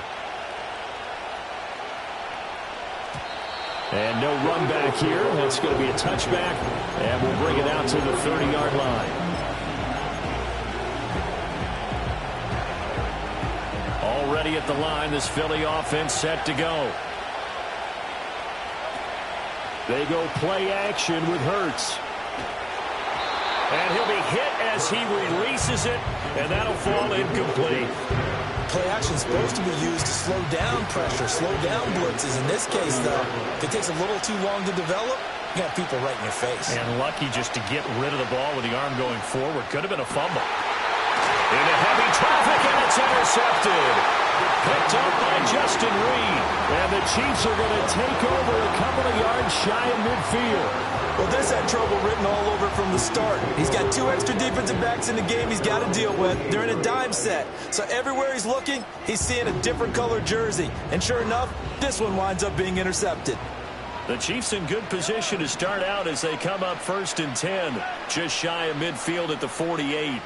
A: And no run back here. That's going to be a touchback, and we'll bring it out to the 30-yard line. Already at the line, this Philly offense set to go. They go play action with Hurts. And he'll be hit as he releases it, and that'll fall incomplete.
B: Play action is supposed to be used to slow down pressure, slow down blitzes. In this case, though, if it takes a little too long to develop, you got people right in your face.
A: And lucky just to get rid of the ball with the arm going forward. Could have been a fumble. Into heavy traffic, and it's intercepted. Picked up by Justin Reed. And the Chiefs are going to take over a couple of yards shy of midfield.
B: Well, this had trouble written all over from the start. He's got 2 extra defensive backs in the game he's got to deal with. They're in a dime set. So everywhere he's looking, he's seeing a different color jersey. And sure enough, this one winds up being intercepted.
A: The Chiefs in good position to start out as they come up 1st and 10. Just shy of midfield at the 48.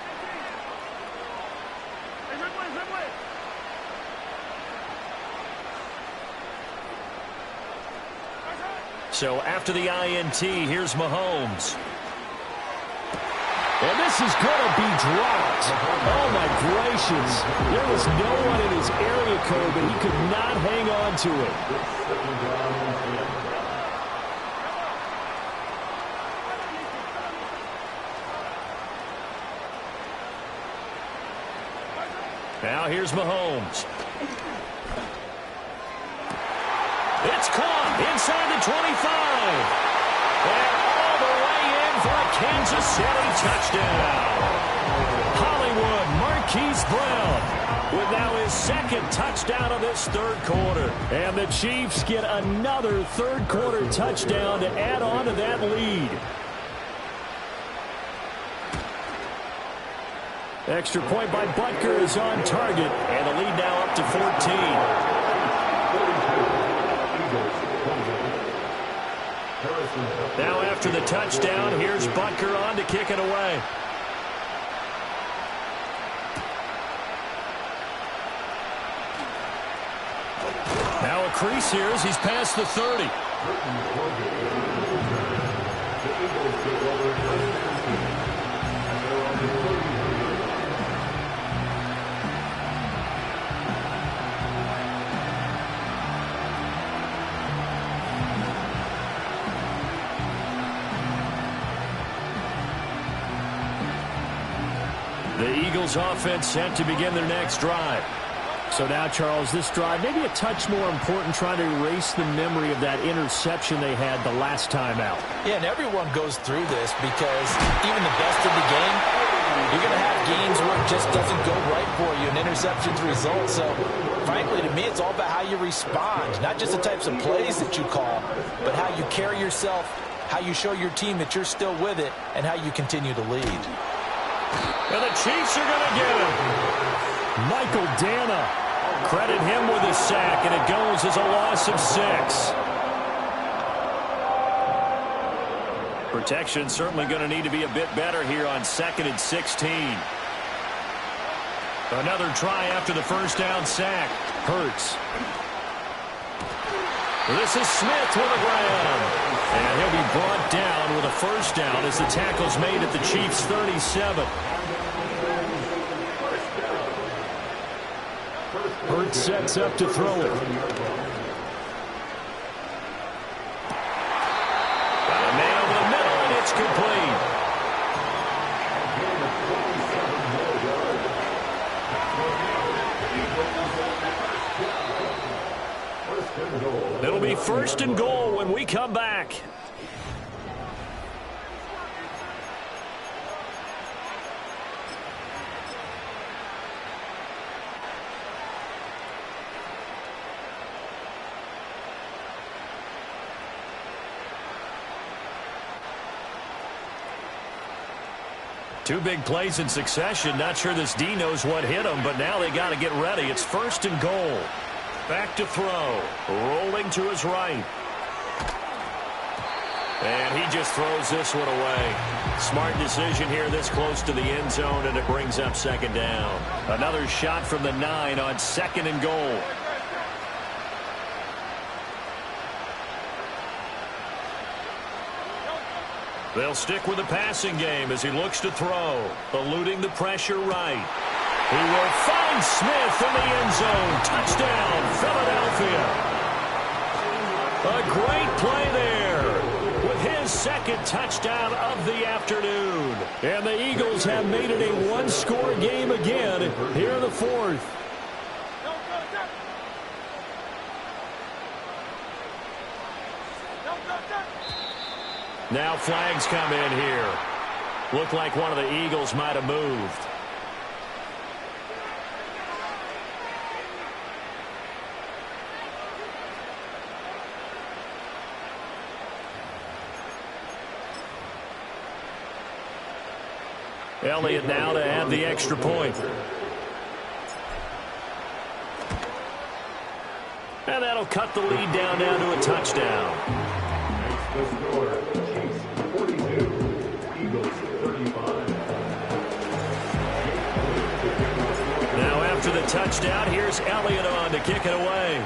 A: So after the INT, here's Mahomes. And this is going to be dropped. Oh, my gracious. There was no one in his area code, but he could not hang on to it. Now here's Mahomes. It's caught inside the 25. And all the way in for a City touchdown. Hollywood Marquise Brown with now his second touchdown of this third quarter. And the Chiefs get another third quarter touchdown to add on to that lead. Extra point by Butker is on target, and the lead now up to 14. Now after the touchdown, here's Butker on to kick it away. Now a crease here as he's past the 30. The Eagles offense set to begin their next drive. So now, Charles, this drive maybe a touch more important, trying to erase the memory of that interception they had the last time out.
B: Yeah, and everyone goes through this because even the best of the game, you're going to have games where it just doesn't go right for you, and interceptions result. So, frankly, to me, it's all about how you respond, not just the types of plays that you call, but how you carry yourself, how you show your team that you're still with it, and how you continue to lead.
A: And the Chiefs are going to get him. Michael Dana, credit him with a sack, and it goes as a loss of 6. Protection certainly going to need to be a bit better here on 2nd and 16. Another try after the first down sack. Hurts. This is Smith with the ground. And he'll be brought down with a first down as the tackle's made at the Chiefs' 37. Hurts sets up to throw it. Got a man over the middle, and it's complete. It'll be 1st and goal when we come back. Two big plays in succession. Not sure this D knows what hit him, but now they got to get ready. It's 1st and goal. Back to throw. Rolling to his right. And he just throws this one away. Smart decision here this close to the end zone, and it brings up 2nd down. Another shot from the 9 on 2nd and goal. They'll stick with the passing game as he looks to throw. Eluding the pressure right. He will find Smith in the end zone. Touchdown, Philadelphia. A great play there with his 2nd touchdown of the afternoon. And the Eagles have made it a one-score game again here in the 4th. Now flags come in here. Looked like one of the Eagles might have moved. Elliott now to add the extra point. And that'll cut the lead down to a touchdown.
D: The score, Chiefs 42, Eagles 35.
A: Now after the touchdown, here's Elliott on to kick it away.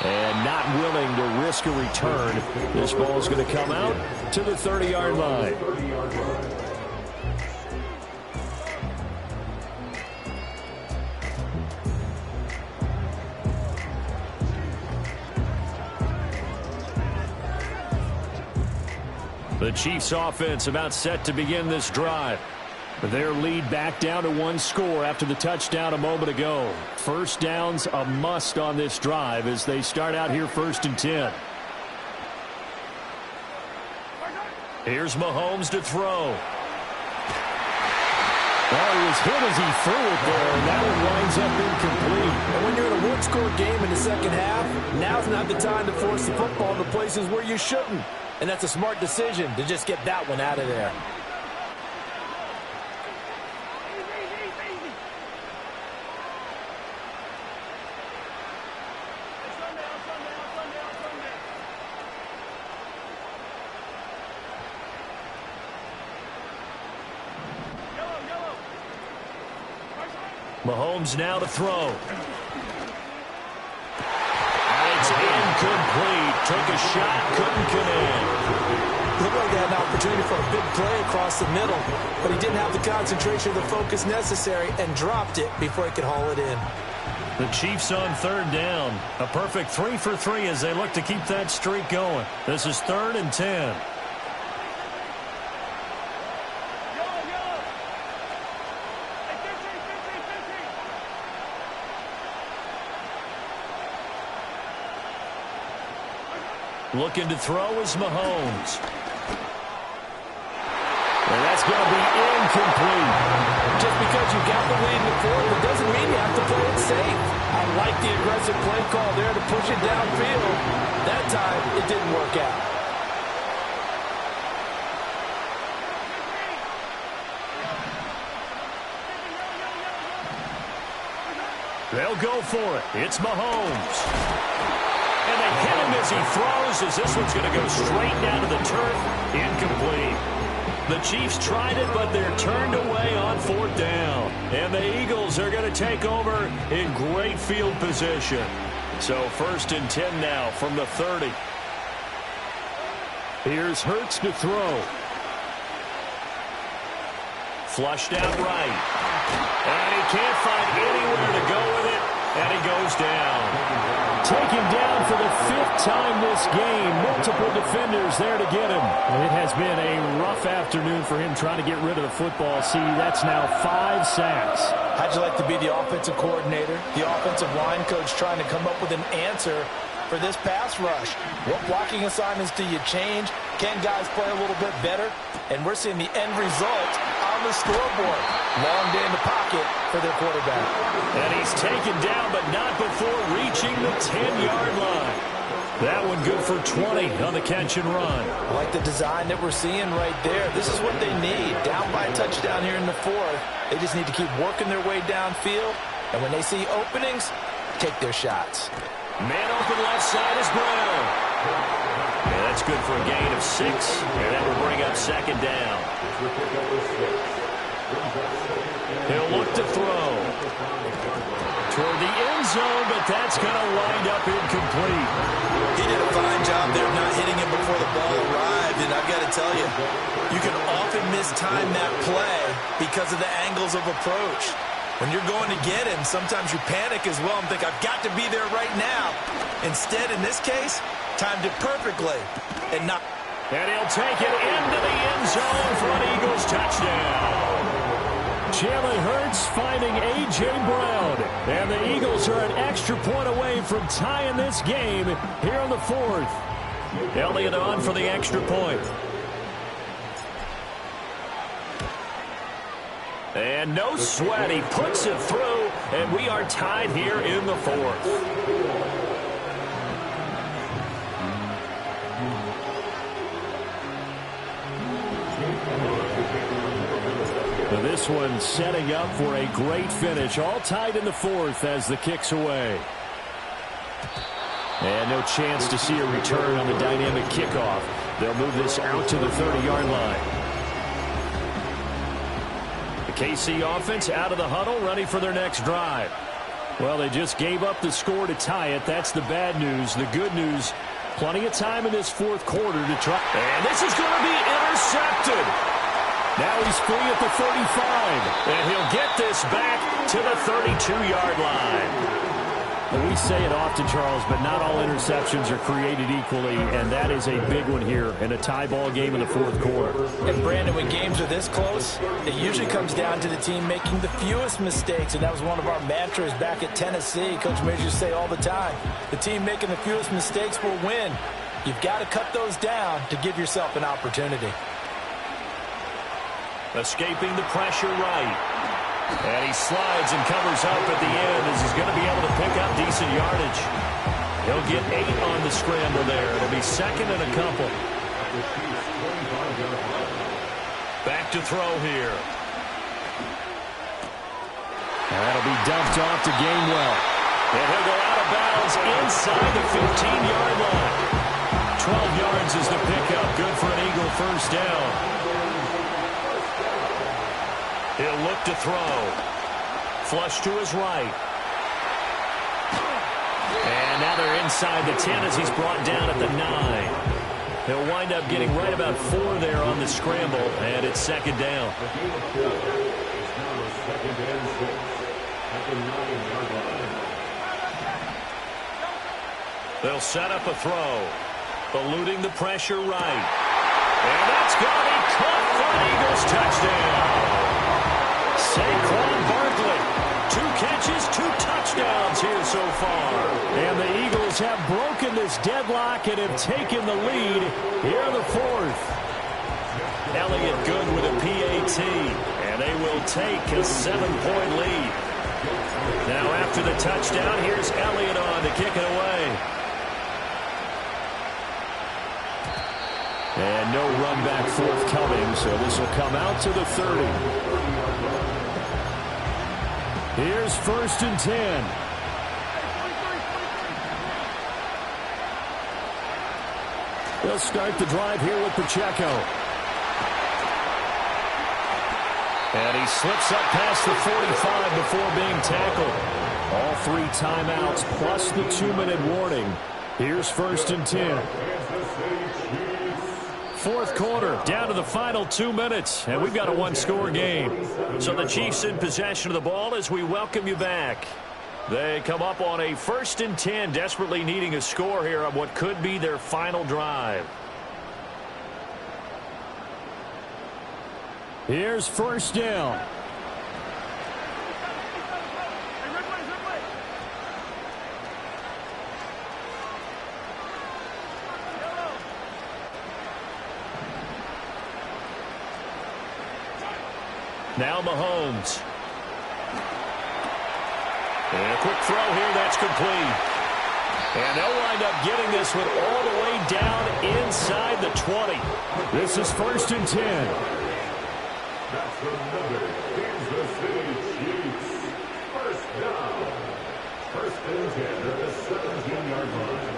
A: And not willing to risk a return. This ball is going to come out to the 30-yard line. The Chiefs offense about set to begin this drive. Their lead back down to one score after the touchdown a moment ago. First down's a must on this drive as they start out here 1st and 10. Here's Mahomes to throw. Well, he was hit as he threw it there, and that one winds up incomplete.
C: And when you're in a one-score game in the second half, now's not the time to force the football to places where you shouldn't. And that's a smart decision to just get that one out of there.
A: Mahomes now to throw. And it's incomplete. Took a shot, couldn't connect.
C: Looked like they had an opportunity for a big play across the middle, but he didn't have the concentration or the focus necessary and dropped it before he could haul it in.
A: The Chiefs on third down. A perfect 3 for 3 as they look to keep that streak going. This is 3rd and 10. Looking to throw is Mahomes. And that's going to be incomplete.
C: Just because you got the lead in the fourth, it doesn't mean you have to play it safe. I like the aggressive play call there to push it downfield. That time, it didn't work out.
A: They'll go for it. It's Mahomes. And they hit him as he throws, as this one's going to go straight down to the turf. Incomplete. The Chiefs tried it, but they're turned away on 4th down. And the Eagles are going to take over in great field position. So 1st and 10 now from the 30. Here's Hurts to throw. Flushed out right. And he can't find anywhere to go with it. And he goes down. Taken down for the 5th time this game. Multiple defenders there to get him. It has been a rough afternoon for him trying to get rid of the football. See, that's now 5 sacks.
B: How'd you like to be the offensive coordinator, the offensive line coach trying to come up with an answer for this pass rush? What blocking assignments do you change? Can guys play a little bit better? And we're seeing the end result on the scoreboard. Long day in the pocket for their quarterback.
A: And he's taken down, but not before reaching the 10-yard line. That one good for 20 on the catch and run.
B: I like the design that we're seeing right there. This is what they need. Down by a touchdown here in the 4th. They just need to keep working their way downfield. And when they see openings, take their shots.
A: Man open left side is Brown. And that's good for a gain of 6. And that will bring up 2nd down. He'll look to throw. Toward the end zone, but that's going to wind up incomplete.
C: He did a fine job there of not hitting him before the ball arrived. And I've got to tell you, you can often mistime that play because of the angles of approach. When you're going to get him, sometimes you panic as well and think, I've got to be there right now. Instead, in this case, timed it perfectly and not.
A: And he'll take it into the end zone for an Eagles touchdown. Jalen Hurts finding A.J. Brown. And the Eagles are an extra point away from tying this game here on the 4th. Elliott on for the extra point. And no sweat, he puts it through, and we are tied here in the 4th. This one setting up for a great finish. All tied in the 4th as the kick's away. And no chance to see a return on the dynamic kickoff. They'll move this out to the 30-yard line. The KC offense out of the huddle, ready for their next drive. Well, they just gave up the score to tie it. That's the bad news. The good news, plenty of time in this 4th quarter to try. And this is going to be intercepted. Now he's free at the 35. And he'll get this back to the 32-yard line. We say it often, Charles, but not all interceptions are created equally, and that is a big one here in a tie ball game in the 4th quarter.
B: And, Brandon, when games are this close, it usually comes down to the team making the fewest mistakes, and that was one of our mantras back at Tennessee. Coach Major used to say all the time, the team making the fewest mistakes will win. You've got to cut those down to give yourself an opportunity.
A: Escaping the pressure right. And he slides and covers up at the end as he's going to be able to pick up decent yardage. He'll get 8 on the scramble there. It'll be second and a couple. Back to throw here. That'll be dumped off to Gainwell. And he'll go out of bounds inside the 15-yard line. 12 yards is the pickup. Good for an Eagle first down. He'll look to throw. Flush to his right. And now they're inside the 10 as he's brought down at the 9. He'll wind up getting right about 4 there on the scramble, and it's second down. They'll set up a throw. Eluding the pressure right. And that's going to be caught for an Eagles touchdown. Saquon Barkley, 2 catches, 2 touchdowns here so far. And the Eagles have broken this deadlock and have taken the lead here in the 4th. Elliott good with a PAT, and they will take a 7-point lead. Now after the touchdown, here's Elliott on to kick it away. And no run back forthcoming, so this will come out to the 30. Here's 1st and 10. They'll start the drive here with Pacheco. And he slips up past the 45 before being tackled. All 3 timeouts plus the 2-minute warning. Here's 1st and 10. 4th quarter, down to the final 2 minutes, and we've got a 1-score game. So the Chiefs in possession of the ball as we welcome you back. They come up on a 1st and 10, desperately needing a score here on what could be their final drive. Here's 1st down. Now Mahomes. And a quick throw here, that's complete. And they'll wind up getting this one all the way down inside the 20. This is 1st and 10.
D: That's another Kansas City Chiefs. 1st down. 1st and 10 at the 17-yard line.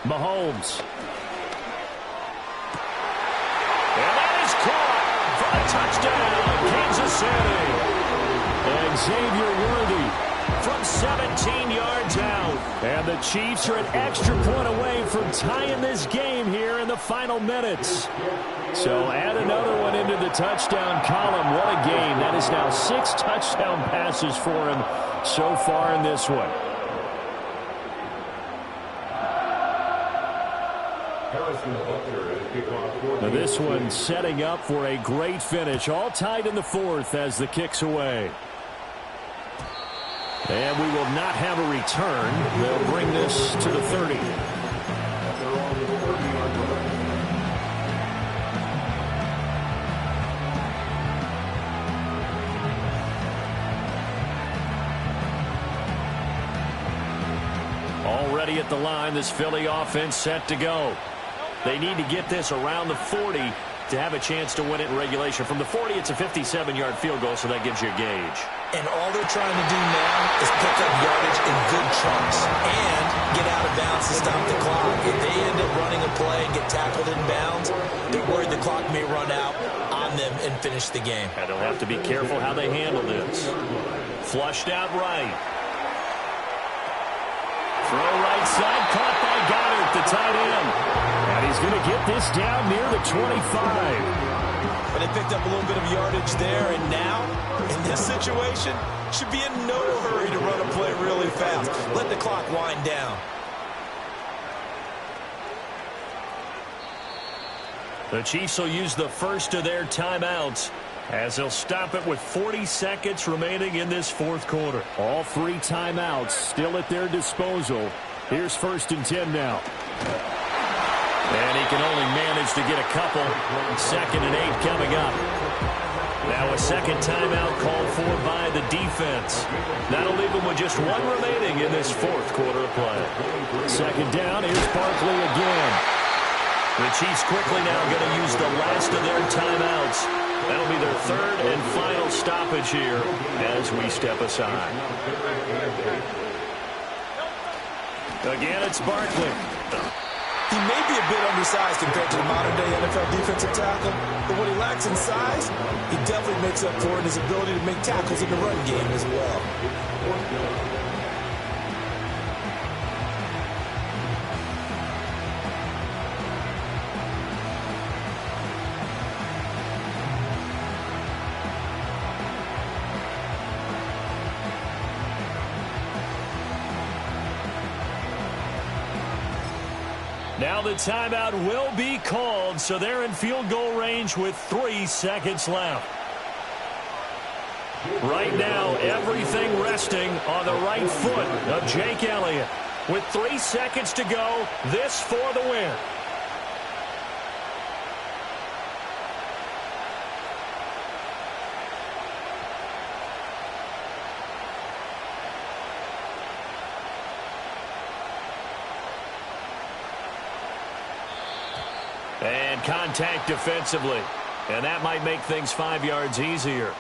A: Mahomes. And that is caught for a touchdown, Kansas City. And Xavier Worthy from 17 yards out. And the Chiefs are an extra point away from tying this game here in the final minutes. So add another one into the touchdown column. What a game. That is now 6 touchdown passes for him so far in this one. Now this one setting up for a great finish. All tied in the 4th as the kick's away. And we will not have a return. They'll bring this to the 30. Already at the line, this Philly offense set to go. They need to get this around the 40 to have a chance to win it in regulation. From the 40, it's a 57-yard field goal, so that gives you a gauge.
B: And all they're trying to do now is pick up yardage in good chunks and get out of bounds to stop the clock. If they end up running a play and get tackled in bounds, they're worried the clock may run out on them and finish the game.
A: And they'll have to be careful how they handle this. Flushed out right. Throw right side, caught by Goddard, the tight end. And he's going to get this down near the 25.
B: But they picked up a little bit of yardage there, and now, in this situation, should be in no hurry to run a play really fast. Let the clock wind down.
A: The Chiefs will use the first of their timeouts As they'll stop it with 40 seconds remaining in this fourth quarter. All three timeouts still at their disposal. Here's 1st and 10 now. And he can only manage to get a couple. 2nd and 8 coming up. Now a second timeout called for by the defense. That'll leave them with just one remaining in this fourth quarter of play. 2nd down, here's Barkley again. The Chiefs quickly now going to use the last of their timeouts. That'll be their 3rd and final stoppage here as we step aside. Again, it's Barkley.
C: He may be a bit undersized compared to the modern-day NFL defensive tackle, but what he lacks in size, he definitely makes up for in his ability to make tackles in the run game as well.
A: Now the timeout will be called, so they're in field goal range with 3 seconds left. Right now, everything resting on the right foot of Jake Elliott. With 3 seconds to go, this for the win. And contact defensively. And that might make things 5 yards easier.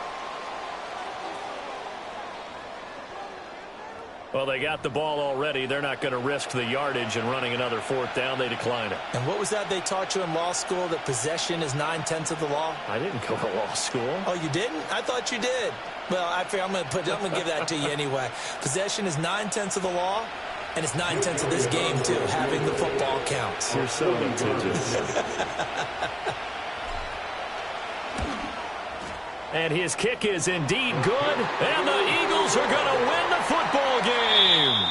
A: Well, they got the ball already. They're not going to risk the yardage and running another 4th down. They decline it.
C: And what was that they taught you in law school, that possession is 9/10 of the law?
A: I didn't go to law school.
C: Oh, you didn't? I thought you did. Well, I figure I'm going to give that to you anyway. Possession is 9/10 of the law. And it's 9/10 of this game, too. Having the football counts.
A: You're so litigious. And his kick is indeed good. And the Eagles are going to win the football game.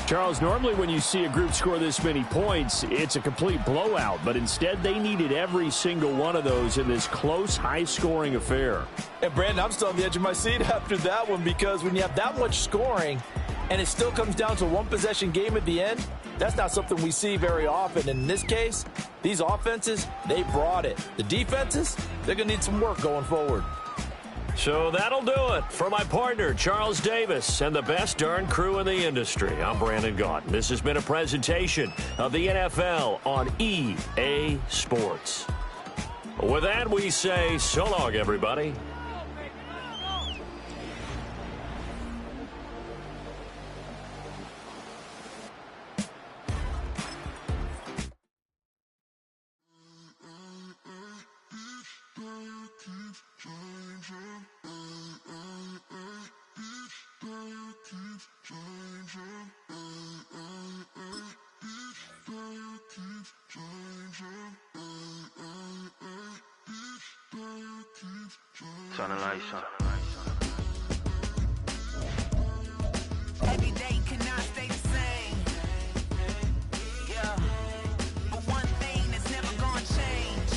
A: Charles, normally when you see a group score this many points, it's a complete blowout. But instead, they needed every single one of those in this close, high-scoring affair.
C: And, Brandon, I'm still on the edge of my seat after that one, because when you have that much scoring and it still comes down to a one-possession game at the end, that's not something we see very often. And in this case, these offenses, they brought it. The defenses, they're going to need some work going forward.
A: So that'll do it for my partner, Charles Davis, and the best darn crew in the industry. I'm Brandon Gaudin. This has been a presentation of the NFL on EA Sports. With that, we say so long, everybody.
E: Turn the lights on.
F: Every day cannot stay the same. Yeah. But one thing that's never gonna change.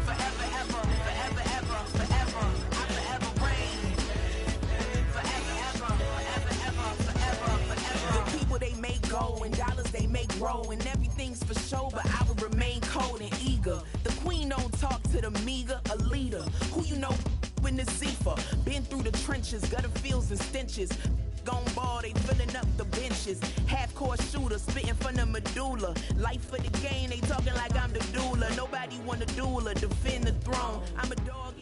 F: Forever, ever, forever, ever, forever. I forever reign. Forever, ever, forever, ever, forever, forever. The people they make go and dollars they make grow. And everything's for show, but I will remain cold and eager. The queen don't talk to the meager, a leader. Who you know in the Zephyr. Been through the trenches, gutter fields and stenches. Gone ball, they filling up the benches. Half-court shooter, spitting from the medulla. Life for the game, they talking like I'm the doula. Nobody want a doula, defend the throne. I'm a dog.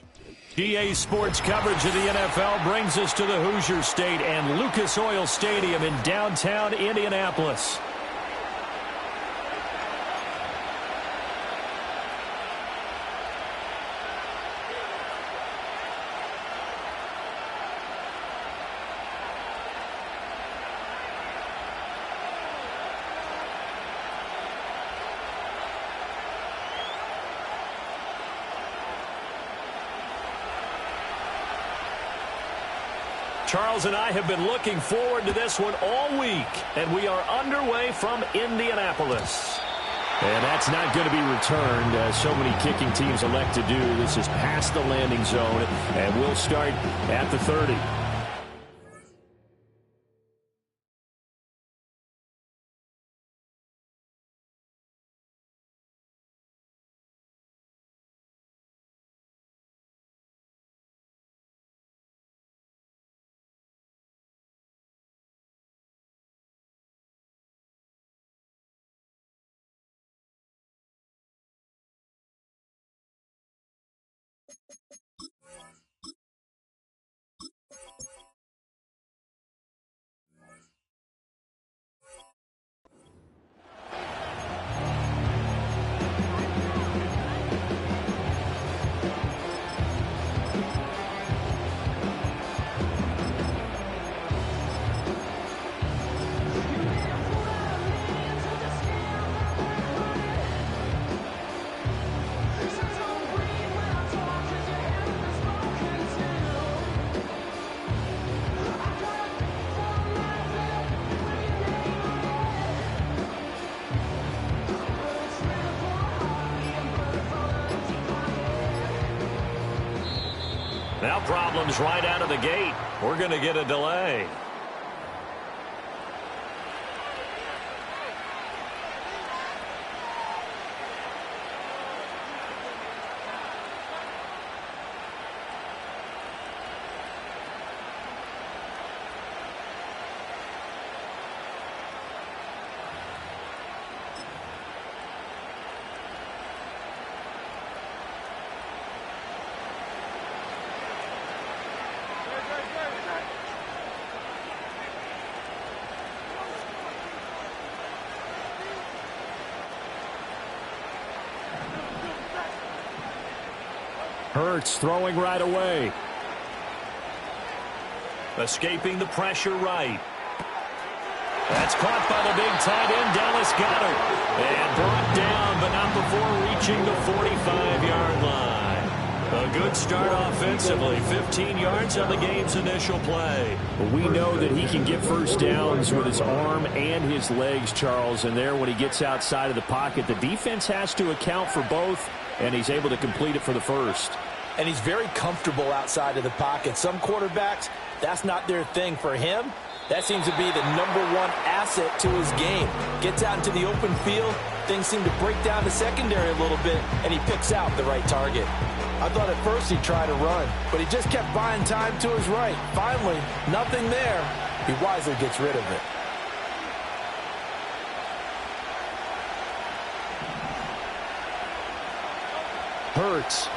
A: EA Sports coverage of the NFL brings us to the Hoosier State and Lucas Oil Stadium in downtown Indianapolis. Charles and I have been looking forward to this one all week, and we are underway from Indianapolis. And that's not going to be returned, as so many kicking teams elect to do. This is past the landing zone, and we'll start at the 30. Now problems right out of the gate. We're going to get a delay. Hurts throwing right away. Escaping the pressure right. That's caught by the big tight end, Dallas Goedert. And brought down, but not before reaching the 45-yard line. A good start offensively. 15 yards on the game's initial play. We know that he can get first downs with his arm and his legs, Charles. And there, when he gets outside of the pocket, the defense has to account for both, and he's able to complete it for the first.
B: And he's very comfortable outside of the pocket. Some quarterbacks, that's not their thing. For him, that seems to be the #1 asset to his game. Gets out into the open field, things seem to break down the secondary a little bit, and he picks out the right target. I thought at first he'd try to run, but he just kept buying time to his right. Finally, nothing there. He wisely gets rid of it.
A: Hurts.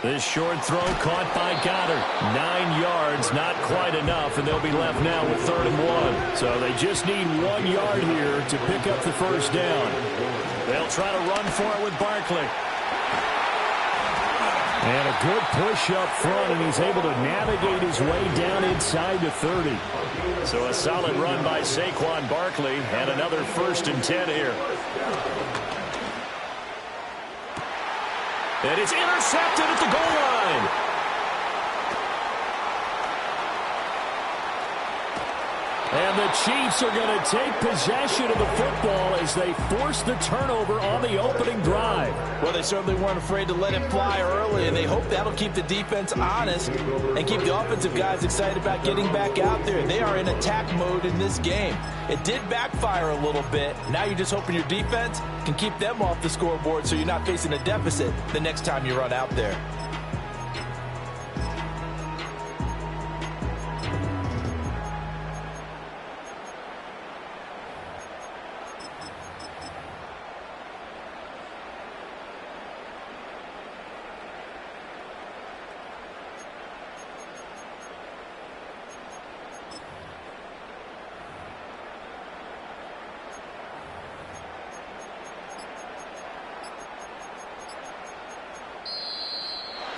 A: This short throw caught by Goedert. 9 yards, not quite enough, and they'll be left now with 3rd and 1. So they just need 1 yard here to pick up the first down. They'll try to run for it with Barkley. And a good push up front, and he's able to navigate his way down inside the 30. So a solid run by Saquon Barkley, and another 1st and 10 here. And it's intercepted at the goal line. And the Chiefs are going to take possession of the football as they force the turnover on the opening drive.
B: Well, they certainly weren't afraid to let it fly early, and they hope that'll keep the defense honest and keep the offensive guys excited about getting back out there. They are in attack mode in this game. It did backfire a little bit. Now you're just hoping your defense can keep them off the scoreboard so you're not facing a deficit the next time you run out there.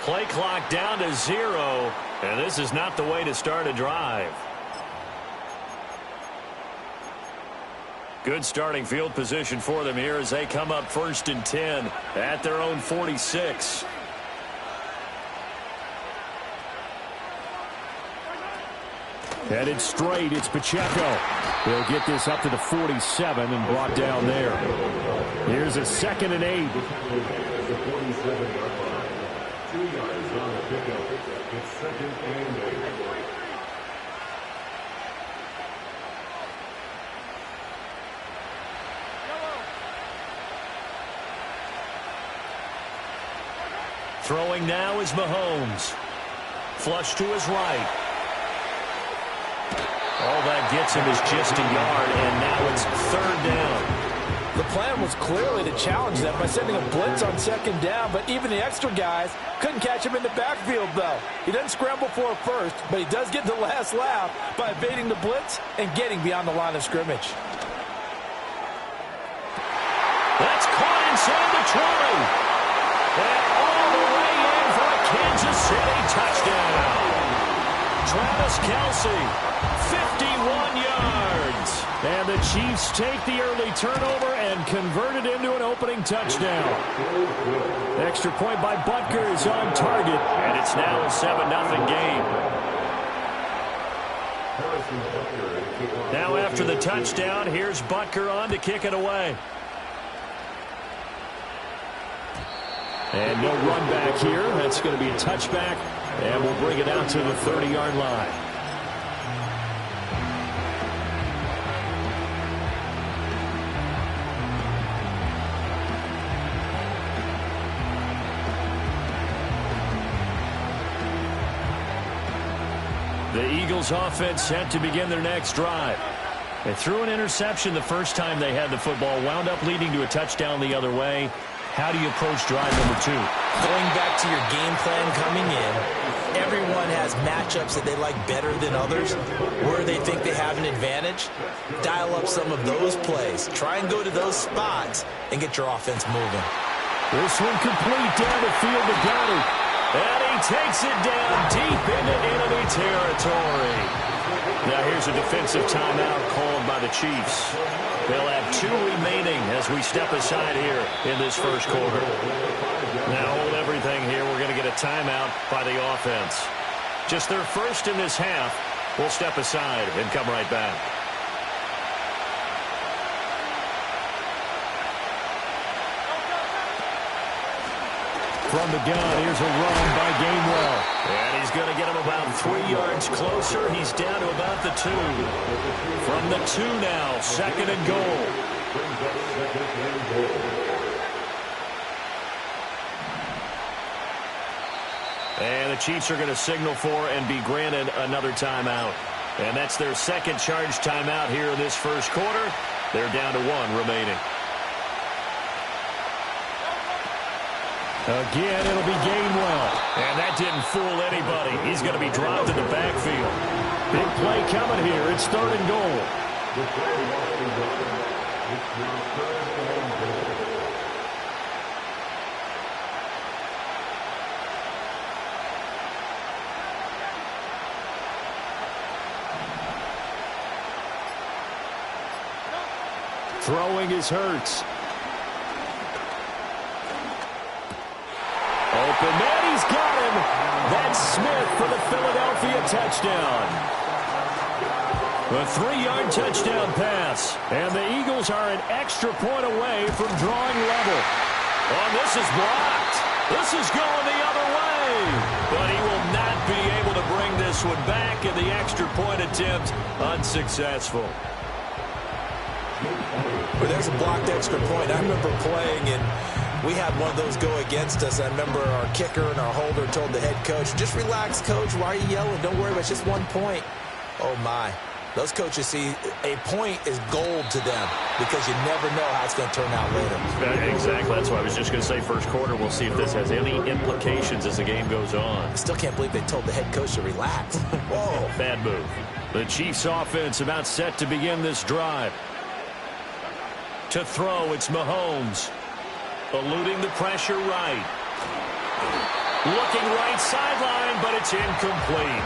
A: Play clock down to 0, and this is not the way to start a drive. Good starting field position for them here as they come up 1st and 10 at their own 46. Headed straight, it's Pacheco. He'll get this up to the 47 and brought down there. Here's a 2nd and 8.
D: The 47-yard line. 2 yards on the pickup. It's 2nd and 8.
A: Throwing now is Mahomes. Flush to his right. All that gets him is just a yard, and now it's 3rd down.
C: The plan was clearly to challenge them by sending a blitz on 2nd down, but even the extra guys couldn't catch him in the backfield, though. He doesn't scramble for a first, but he does get the last laugh by evading the blitz and getting beyond the line of scrimmage.
A: That's caught inside the 20. And all the way in for a Kansas City touchdown. Travis Kelce, 51 yards. And the Chiefs take the early turnover and convert it into an opening touchdown. Extra point by Butker is on target, and it's now a 7-0 game. Now after the touchdown, here's Butker on to kick it away. And no run back here. That's going to be a touchback, and we'll bring it out to the 30-yard line. The Eagles offense set to begin their next drive. They threw an interception the first time they had the football, wound up leading to a touchdown the other way. How do you approach drive number 2?
B: Going back to your game plan coming in, everyone has matchups that they like better than others, where they think they have an advantage. Dial up some of those plays. Try and go to those spots and get your offense moving.
A: This one complete down the field to Goddard. And he takes it down deep into enemy territory. Now here's a defensive timeout called by the Chiefs. They'll have 2 remaining as we step aside here in this first quarter. Now hold everything here. We're going to get a timeout by the offense. Just their first in this half. We'll step aside and come right back. From the gun, here's a run by Gainwell. And he's going to get him about 3 yards closer. He's down to about the 2. From the 2 now, 2nd and goal. And the Chiefs are going to signal for and be granted another timeout. And that's their second charge timeout here in this first quarter. They're down to 1 remaining. Again, it'll be Gainwell. And that didn't fool anybody. He's going to be dropped in the backfield. Big play coming here. It's 3rd and goal. Throwing is Hurts. Open man, he's got him. That's Smith for the Philadelphia touchdown. A 3-yard touchdown pass. And the Eagles are an extra point away from drawing level. Oh, this is blocked. This is going the other way. But he will not be able to bring this one back, and the extra point attempt unsuccessful.
B: Well, there's a blocked extra point. I remember playing, and we had one of those go against us. I remember our kicker and our holder told the head coach, just relax, coach. Why are you yelling? Don't worry about it. It's just 1 point. Oh, my. Those coaches see a point is gold to them because you never know how it's going to turn out later.
A: Exactly. That's why I was just going to say first quarter. We'll see if this has any implications as the game goes on.
B: I still can't believe they told the head coach to relax. Whoa.
A: Bad move. The Chiefs offense about set to begin this drive. To throw, it's Mahomes. Eluding the pressure right. Looking right sideline, but it's incomplete.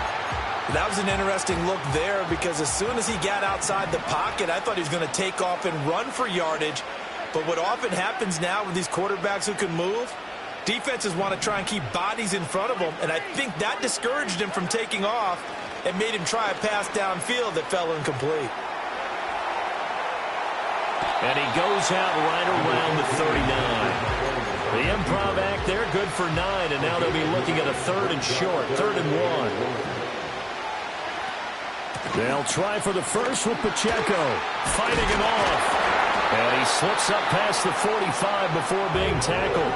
B: That was an interesting look there because as soon as he got outside the pocket, I thought he was going to take off and run for yardage. But what often happens now with these quarterbacks who can move, Defenses want to try and keep bodies in front of them, and I think that discouraged him from taking off and made him try a pass downfield that fell incomplete.
A: And he goes out right around the 39. The improv act there, good for 9, and now they'll be looking at a 3rd and short, 3rd and 1. They'll try for the first with Pacheco, fighting him off. And he slips up past the 45 before being tackled.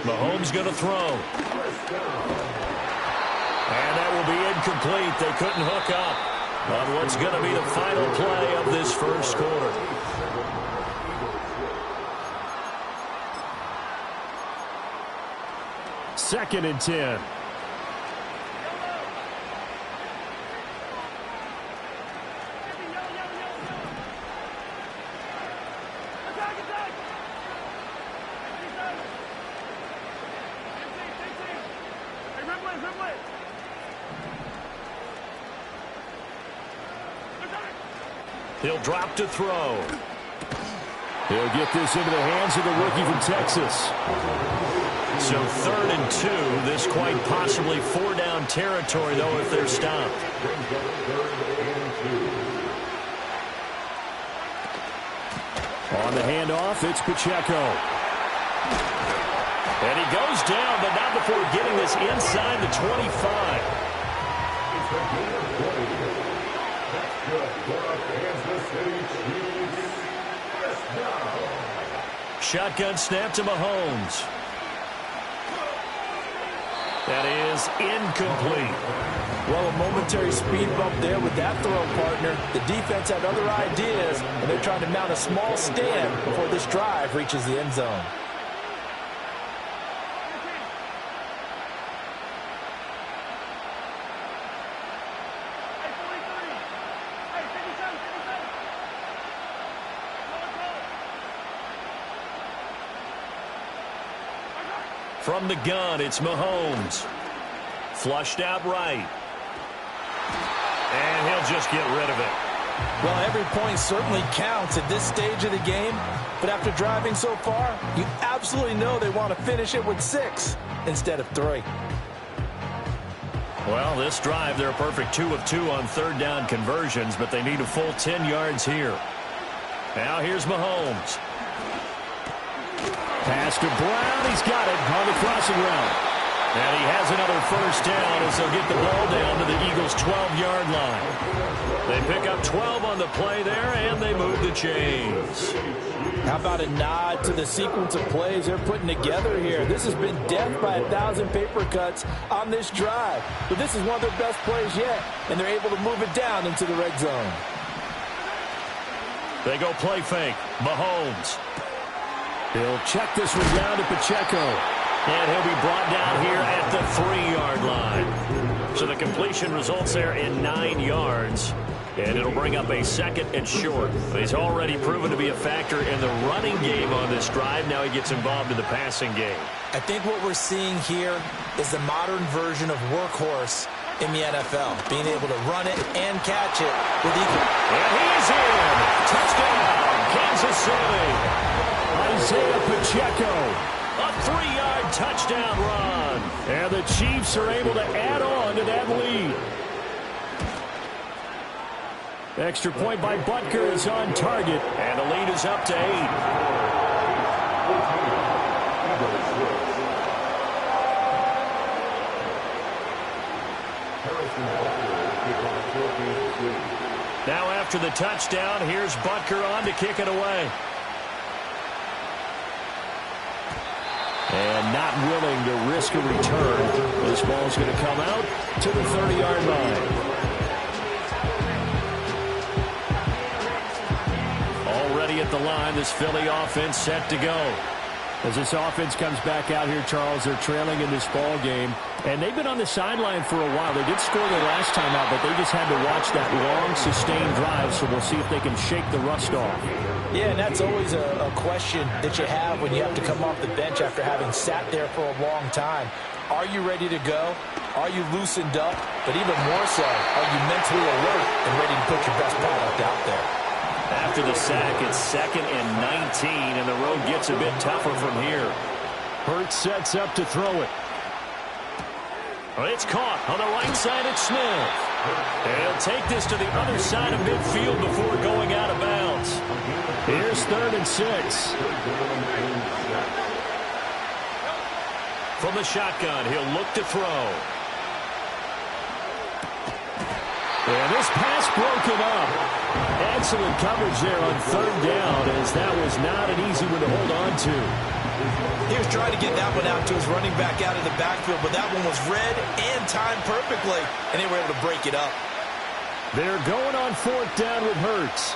A: Mahomes going to throw. And that will be incomplete. They couldn't hook up on what's going to be the final play of this first quarter. Second and 10. He'll drop to throw. He'll get this into the hands of the rookie from Texas. So 3rd and 2. This quite possibly 4-down territory, though, if they're stopped. On the handoff, it's Pacheco. And he goes down, but not before getting this inside the 25. Shotgun snap to Mahomes. That is incomplete.
B: Well, a momentary speed bump there with that throw, partner. The defense had other ideas, and they're trying to mount a small stand before this drive reaches the end zone.
A: From the gun, it's Mahomes. Flushed out right. And he'll just get rid of it.
B: Well, every point certainly counts at this stage of the game. But after driving so far, you absolutely know they want to finish it with 6 instead of 3.
A: Well, this drive, they're a perfect 2 of 2 on 3rd down conversions, but they need a full 10 yards here. Now here's Mahomes. Pass to Brown. He's got it on the crossing route. And he has another first down as they'll get the ball down to the Eagles' 12-yard line. They pick up 12 on the play there, and they move the chains.
B: How about a nod to the sequence of plays they're putting together here? This has been death by 1,000 paper cuts on this drive. But this is one of their best plays yet, and they're able to move it down into the red zone.
A: They go play fake. Mahomes. He'll check this one down to Pacheco. And he'll be brought down here at the 3-yard line. So the completion results there in 9 yards. And it'll bring up a 2nd and short. He's already proven to be a factor in the running game on this drive. Now he gets involved in the passing game.
B: I think what we're seeing here is the modern version of workhorse in the NFL. Being able to run it and catch it with equal.
A: And he's in. Touchdown, Kansas City. Isaiah Pacheco, a 3-yard touchdown run. And the Chiefs are able to add on to that lead. Extra point by Butker is on target, and the lead is up to 8. Now after the touchdown, here's Butker on to kick it away. And not willing to risk a return. This ball's going to come out to the 30-yard line. Already at the line, this Philly offense set to go. As this offense comes back out here, Charles, they're trailing in this ball game. And they've been on the sideline for a while. They did score their last time out, but they just had to watch that long, sustained drive. So we'll see if they can shake the rust off.
B: Yeah, and that's always a question that you have when you have to come off the bench after having sat there for a long time. Are you ready to go? Are you loosened up? But even more so, are you mentally alert and ready to put your best product out there?
A: After the sack, it's 2nd and 19, and the road gets a bit tougher from here.
E: Hurts sets up to throw it.
A: It's caught on the right side. It's Smith. And he'll take this to the other side of midfield before going out of bounds.
E: Here's 3rd and 6.
A: From the shotgun, he'll look to throw.
E: And this pass broken up. Excellent coverage there on 3rd down, as that was not an easy one to hold on to.
B: He was trying to get that one out to his running back out of the backfield, but that one was read and timed perfectly, and they were able to break it up.
E: They're going on 4th down with Hurts.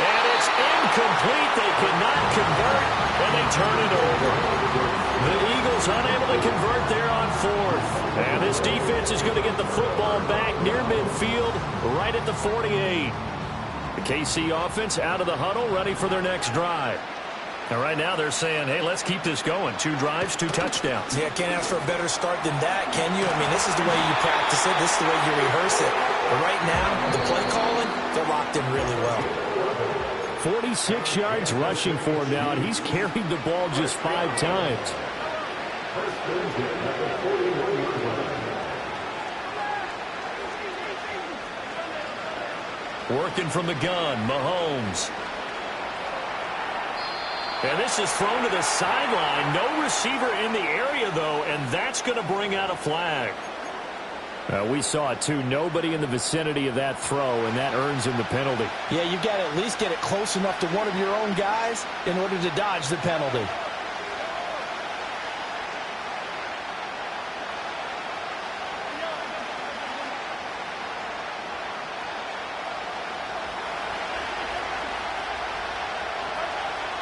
A: And it's incomplete. They cannot convert, and they turn it over. The Eagles unable to convert there on 4th. And this defense is going to get the football back near midfield, right at the 48. The KC offense out of the huddle, ready for their next drive. And right now they're saying, hey, let's keep this going. 2 drives, 2 touchdowns.
B: Yeah, can't ask for a better start than that, can you? I mean, this is the way you practice it. This is the way you rehearse it. But right now, the play calling, they're locked in really well.
E: 46 yards rushing for him now, and he's carried the ball just 5 times.
A: Working from the gun, Mahomes. And this is thrown to the sideline. No receiver in the area, though, and that's going to bring out a flag.
E: We saw it, too. Nobody in the vicinity of that throw, and that earns him the penalty.
C: Yeah, you've got to at least get it close enough to one of your own guys in order to dodge the penalty.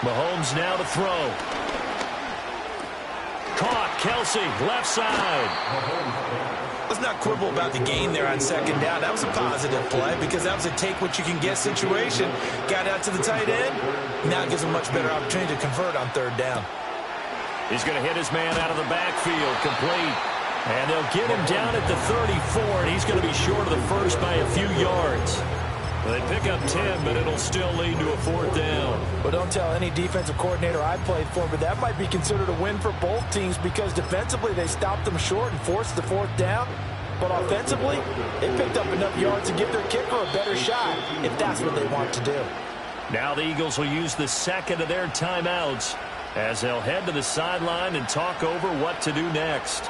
A: Mahomes now to throw. Caught. Kelsey, left side.
B: Let's not quibble about the gain there on 2nd down. That was a positive play because that was a take-what-you-can-get situation. Got out to the tight end. Now it gives him a much better opportunity to convert on 3rd down.
A: He's going to hit his man out of the backfield. Complete. And they'll get him down at the 34, and he's going to be short of the first by a few yards. They pick up 10, but it'll still lead to a 4th down.
C: Well, don't tell any defensive coordinator I played for, but that might be considered a win for both teams because defensively they stopped them short and forced the 4th down. But offensively, they picked up enough yards to give their kicker a better shot if that's what they want to do.
A: Now the Eagles will use the 2nd of their timeouts as they'll head to the sideline and talk over what to do next.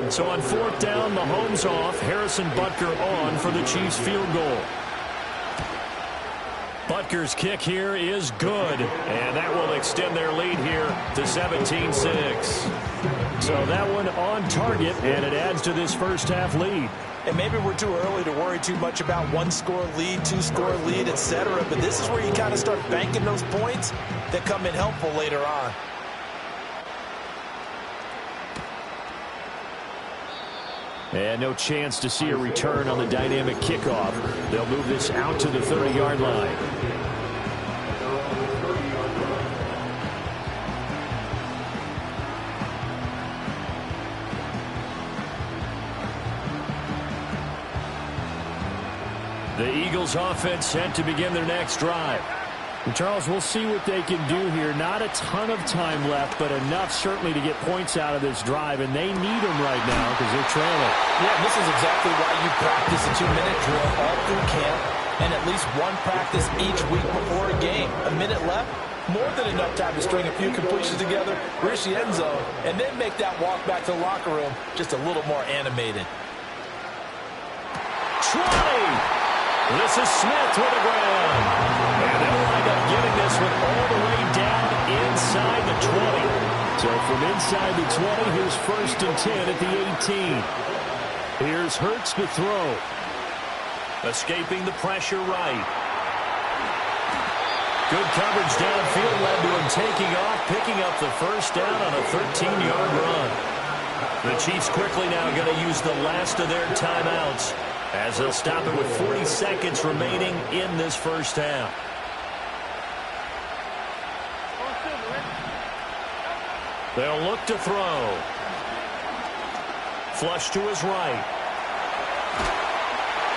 A: So on 4th down, Mahomes off, Harrison Butker on for the Chiefs field goal. Butker's kick here is good, and that will extend their lead here to 17-6. So that one on target, and it adds to this first half lead.
B: And maybe we're too early to worry too much about 1-score lead, 2-score lead, etc. But this is where you kind of start banking those points that come in helpful later on.
E: And no chance to see a return on the dynamic kickoff. They'll move this out to the 30-yard line.
A: The Eagles offense set to begin their next drive.
E: And Charles, we'll see what they can do here. Not a ton of time left, but enough certainly to get points out of this drive, and they need them right now because they're trailing.
C: Yeah, this is exactly why you practice a 2-minute drill all through camp and at least one practice each week before a game. A minute left, more than enough time to string a few completions together, reach the end zone, and then make that walk back to the locker room just a little more animated.
A: 20! This is Smith with the ground. And they'll wind up getting this one all the way down inside the 20.
E: So from inside the 20, here's 1st and 10 at the 18. Here's Hurts to throw.
A: Escaping the pressure right. Good coverage downfield led to him taking off, picking up the first down on a 13-yard run. The Chiefs quickly now going to use the last of their timeouts as they'll stop it with 40 seconds remaining in this first half. They'll look to throw. flush to his right.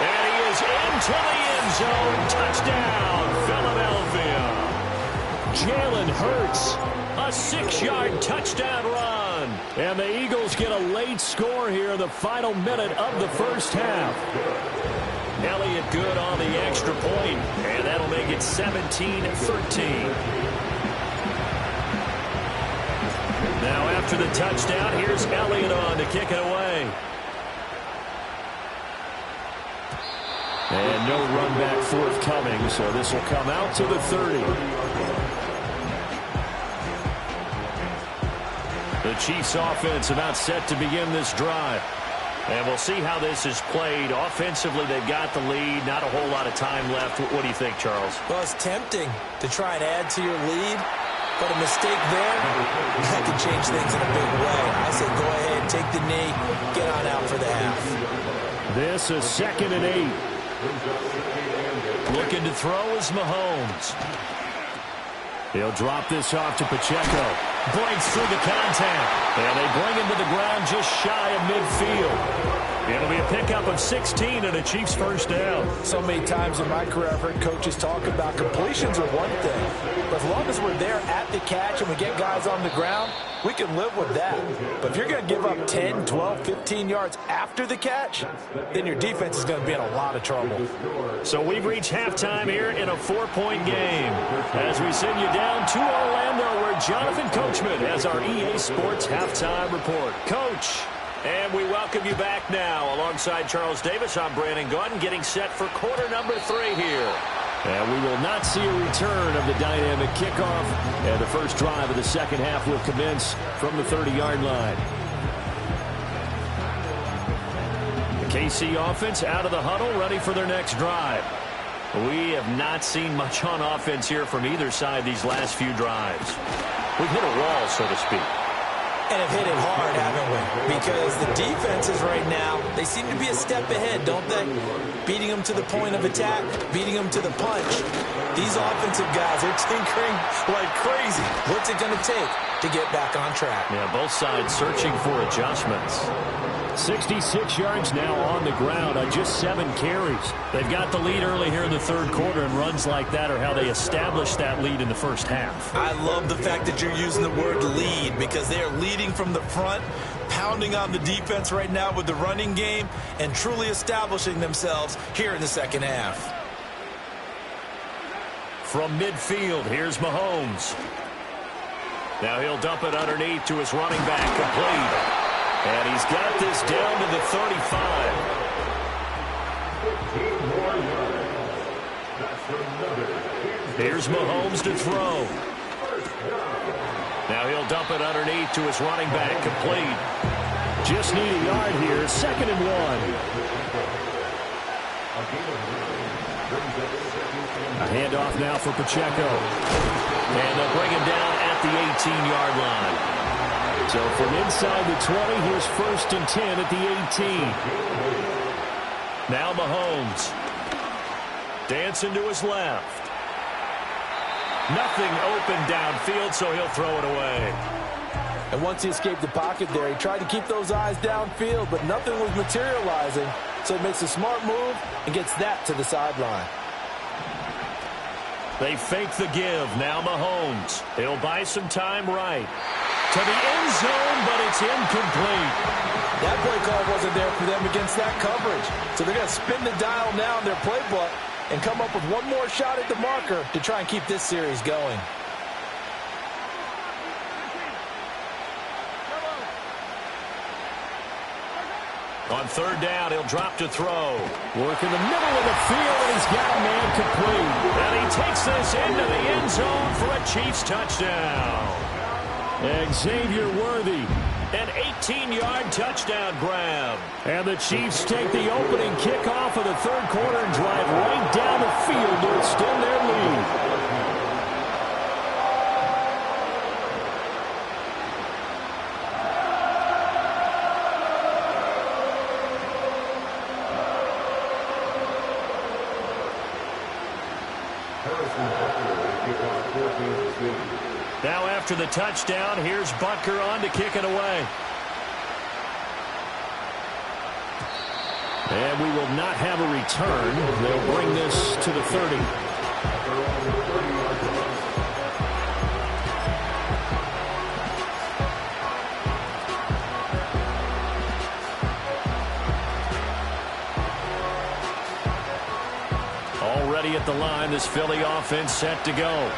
A: And he is into the end zone. Touchdown, Philadelphia. Jalen Hurts, a 6-yard touchdown run. And the Eagles get a late score here in the final minute of the first half. Elliott good on the extra point, and that'll make it 17-13. Now after the touchdown, here's Elliott on to kick it away. And no run back forthcoming, so this will come out to the 30. The Chiefs offense about set to begin this drive. And we'll see how this is played. Offensively, they've got the lead. Not a whole lot of time left. What do you think, Charles?
B: Well, it's tempting to try and add to your lead, but a mistake there, that can change things in a big way. I say go ahead, take the knee, get on out for the half.
A: This is 2nd and 8. Looking to throw is Mahomes. He'll drop this off to Pacheco. Breaks through the contact. And they bring him to the ground just shy of midfield. It'll be a pickup of 16 and a Chiefs first down.
C: So many times in my career, I've heard coaches talk about completions are one thing. But as long as we're there at the catch and we get guys on the ground, we can live with that. But if you're going to give up 10, 12, 15 yards after the catch, then your defense is going to be in a lot of trouble.
A: So we've reached halftime here in a 4-point game. As we send you down to Orlando, where Jonathan Coachman has our EA Sports halftime report. Coach. And we welcome you back now. Alongside Charles Davis, I'm Brandon Gordon, getting set for quarter number 3 here. And we will not see a return of the dynamic kickoff. And the first drive of the second half will commence from the 30-yard line. The KC offense out of the huddle, ready for their next drive. We have not seen much on offense here from either side these last few drives. We've hit a wall, so to speak.
B: And have hit it hard, haven't we? Because the defenses right now, they seem to be a step ahead, don't they? Beating them to the point of attack, beating them to the punch. These offensive guys are tinkering like crazy. What's it going to take to get back on track?
A: Yeah, both sides searching for adjustments. 66 yards now on the ground on just 7 carries. They've got the lead early here in the third quarter, and runs like that are how they established that lead in the first half.
B: I love the fact that you're using the word lead, because they are leading from the front, pounding on the defense right now with the running game, and truly establishing themselves here in the second half.
A: From midfield, here's Mahomes. Now he'll dump it underneath to his running back, complete. And he's got this down to the 35. Here's Mahomes to throw. Now he'll dump it underneath to his running back, complete. Just need a yard here, 2nd and 1. A handoff now for Pacheco. And they'll bring him down at the 18-yard line. So from inside the 20, here's 1st and 10 at the 18. Now Mahomes. Dancing to his left. Nothing open downfield, so he'll throw it away.
C: And once he escaped the pocket there, he tried to keep those eyes downfield, but nothing was materializing. So he makes a smart move and gets that to the sideline.
A: They fake the give. Now Mahomes. He'll buy some time right. To the end zone, but it's incomplete.
C: That play call wasn't there for them against that coverage. So they're going to spin the dial now in their playbook and come up with one more shot at the marker to try and keep this series going.
A: On 3rd down, he'll drop to throw. Work in the middle of the field, and he's got a man complete. And he takes this into the end zone for a Chiefs touchdown. Xavier Worthy, an 18-yard touchdown grab. And the Chiefs take the opening kickoff of the third quarter and drive right down the field to extend their lead. Now after the touchdown, here's Butker on to kick it away.
E: And we will not have a return. They'll bring this to the 30. Already at the line, this Philly offense set to go.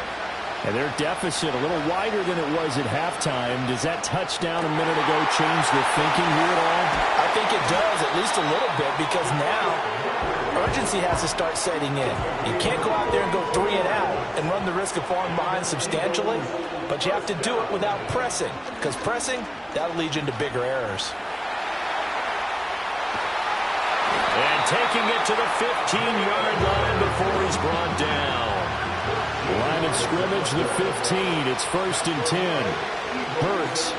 E: And their deficit a little wider than it was at halftime. Does that touchdown a minute ago change the thinking here at all?
B: I think it does, at least a little bit, because now urgency has to start setting in. You can't go out there and go 3 and out and run the risk of falling behind substantially, but you have to do it without pressing, because pressing, that'll lead you into bigger errors.
A: And taking it to the 15-yard line before he's brought down.
E: Line of scrimmage, the 15. It's 1st and 10. Hurts.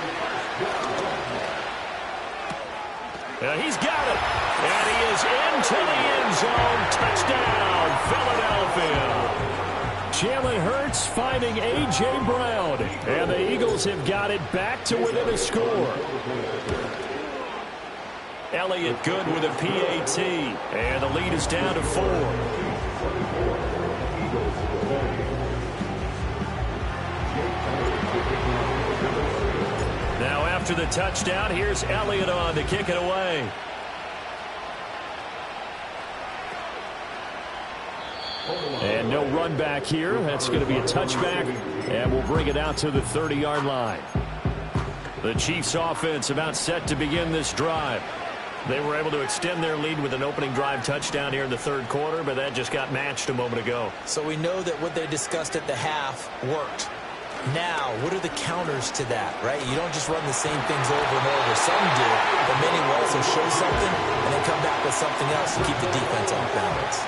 A: He's got it. And he is into the end zone. Touchdown, Philadelphia.
E: Jalen Hurts finding A.J. Brown. And the Eagles have got it back to within a score.
A: Elliott good with a PAT. And the lead is down to 4. Now after the touchdown, here's Elliott on to kick it away.
E: And no run back here. That's going to be a touchback. And we'll bring it out to the 30-yard line.
A: The Chiefs offense about set to begin this drive. They were able to extend their lead with an opening drive touchdown here in the 3rd quarter, but that just got matched a moment ago.
B: So we know that what they discussed at the half worked. Now, what are the counters to that, right? You don't just run the same things over and over. Some do, but many will also show something and then come back with something else to keep the defense off balance.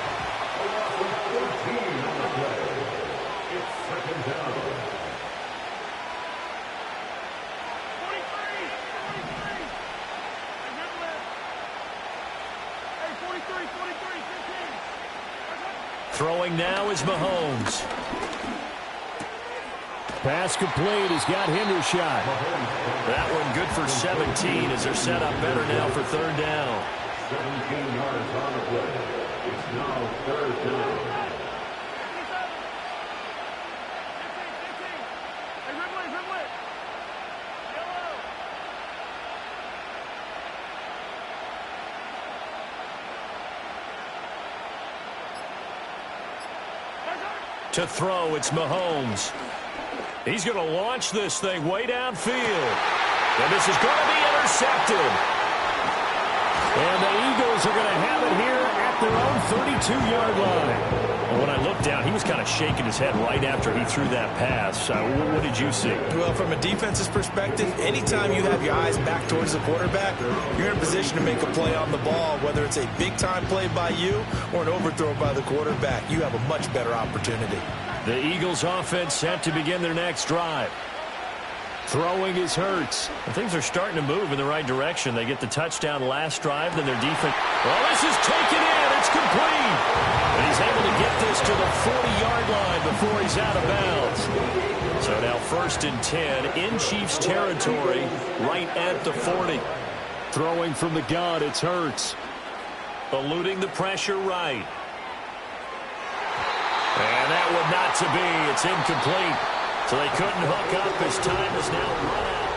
A: Throwing now is Mahomes.
E: Pass complete. He's got Hendershot.
A: That one good for 17 as they're set up better now for 3rd down.
D: 17 yards on the play. It's now 3rd down.
A: To throw, it's Mahomes. He's going to launch this thing way downfield. And this is going to be intercepted.
E: And the Eagles are going to have it here at their own 32-yard line.
A: And when I looked down, he was kind of shaking his head right after he threw that pass. What did you see?
B: Well, from a defense's perspective, anytime you have your eyes back towards the quarterback, you're in a position to make a play on the ball, whether it's a big-time play by you or an overthrow by the quarterback. You have a much better opportunity.
A: The Eagles offense set to begin their next drive.
E: Throwing is Hurts.
A: And things are starting to move in the right direction. They get the touchdown last drive, then their defense. Well, this is taken in. It's complete. And he's able to get this to the 40-yard line before he's out of bounds. So now 1st and 10 in Chiefs territory right at the 40.
E: Throwing from the gun, it's Hurts.
A: Eluding the pressure right. And that one not to be. It's incomplete. So they couldn't hook up as time is now run out.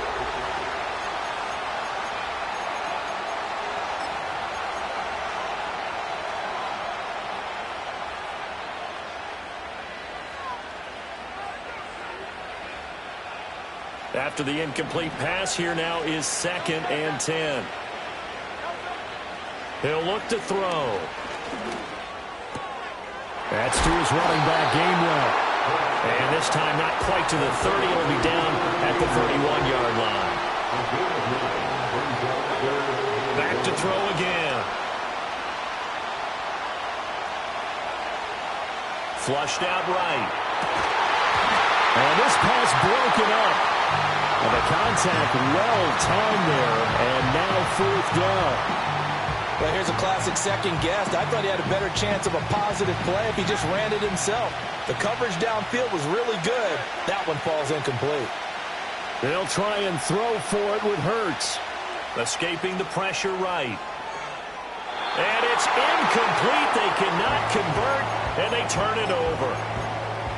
A: After the incomplete pass, here now is 2nd and 10. He'll look to throw.
E: That's to his running back, Gainwell.
A: And this time not quite to the 30. It'll be down at the 31-yard line. Back to throw again. Flushed out right.
E: And this pass broken up. And the contact well timed there. And now 4th down.
B: Well, here's a classic second guess. I thought he had a better chance of a positive play if he just ran it himself. The coverage downfield was really good. That one falls incomplete.
E: They'll try and throw for it with Hurts.
A: Escaping the pressure right. And It's incomplete. They cannot convert, and they turn it over.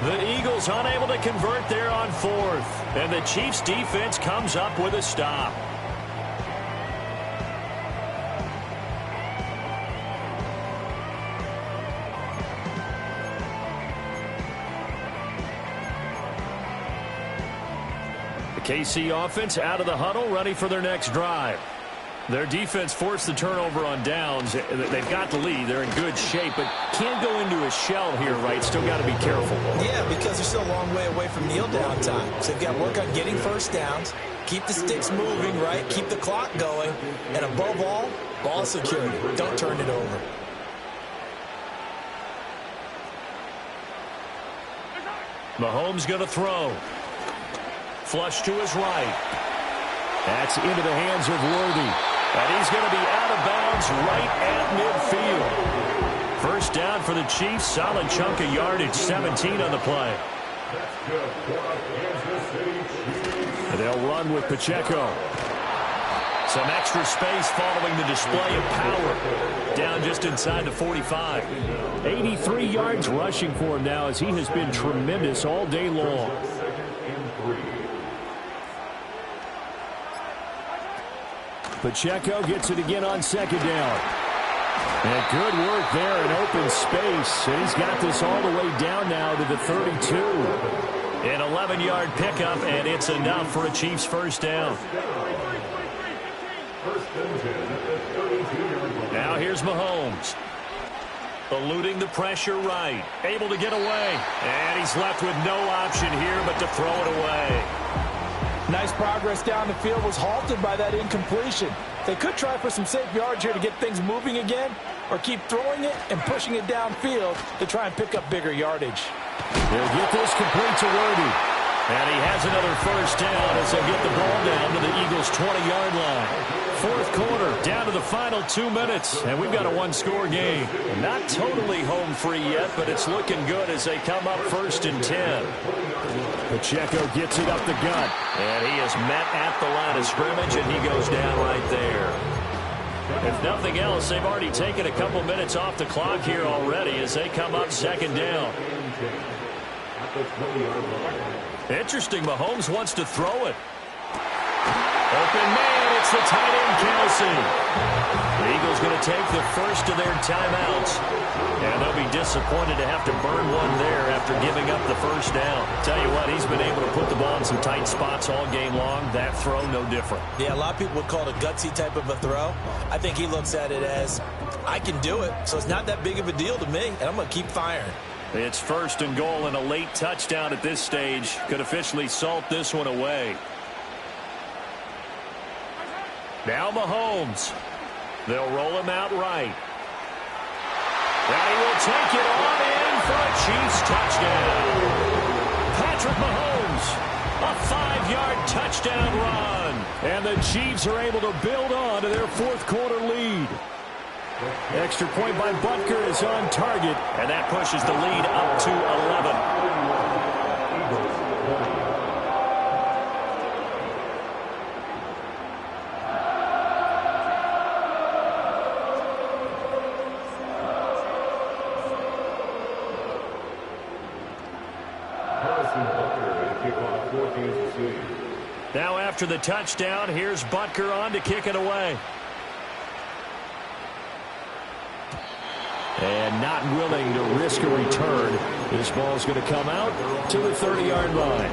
A: The Eagles unable to convert there on fourth, and the Chiefs defense comes up with a stop. The KC offense out of the huddle, ready for their next drive. Their defense forced the turnover on downs. They've got the lead. They're in good shape, but can't go into a shell here, right? Still got to be careful.
B: Yeah, because they're still a long way away from kneel down time. So they've got to work on getting first downs, keep the sticks moving, right? Keep the clock going. And above all, ball security. Don't turn it over.
A: Mahomes going to throw. Flush to his right. That's into the hands of Worthy. And he's going to be out of bounds right at midfield. First down for the Chiefs. Solid chunk of yardage. 17 on the play. And they'll run with Pacheco. Some extra space following the display of power. Down just inside the 45. 83 yards rushing for him now as he has been tremendous all day long. Pacheco gets it again on second down. And good work there in open space. And he's got this all the way down now to the 32. An 11-yard pickup, and it's enough for a Chiefs first down. Now here's Mahomes. Eluding the pressure right. Able to get away. And he's left with no option here but to throw it away.
C: Nice progress down the field, was halted by that incompletion. They could try for some safe yards here to get things moving again, or keep throwing it and pushing it downfield to try and pick up bigger yardage.
A: They'll get this complete to Worthy. And he has another first down as they'll get the ball down to the Eagles' 20-yard line. Fourth quarter, down to the final 2 minutes, and we've got a one-score game. Not totally home free yet, but it's looking good as they come up 1st and 10. Pacheco gets it up the gut, and he is met at the line of scrimmage, and he goes down right there. If nothing else, they've already taken a couple minutes off the clock here already as they come up 2nd down. Interesting, Mahomes wants to throw it. Open man, it's the tight end, Kelsey. The Eagles going to take the first of their timeouts. And they'll be disappointed to have to burn one there after giving up the first down. Tell you what, he's been able to put the ball in some tight spots all game long. That throw, no different.
B: Yeah, a lot of people would call it a gutsy type of a throw. I think he looks at it as, I can do it, so it's not that big of a deal to me, and I'm going to keep firing.
A: It's 1st and goal and a late touchdown at this stage. Could officially salt this one away. Now Mahomes. They'll roll him out right. And he will take it on in for a Chiefs touchdown. Patrick Mahomes, a 5-yard touchdown run. And the Chiefs are able to build on to their fourth quarter lead. Extra point by Butker is on target, and that pushes the lead up to 11. Now after the touchdown, here's Butker on to kick it away. And not willing to risk a return. This ball is going to come out to the 30-yard line.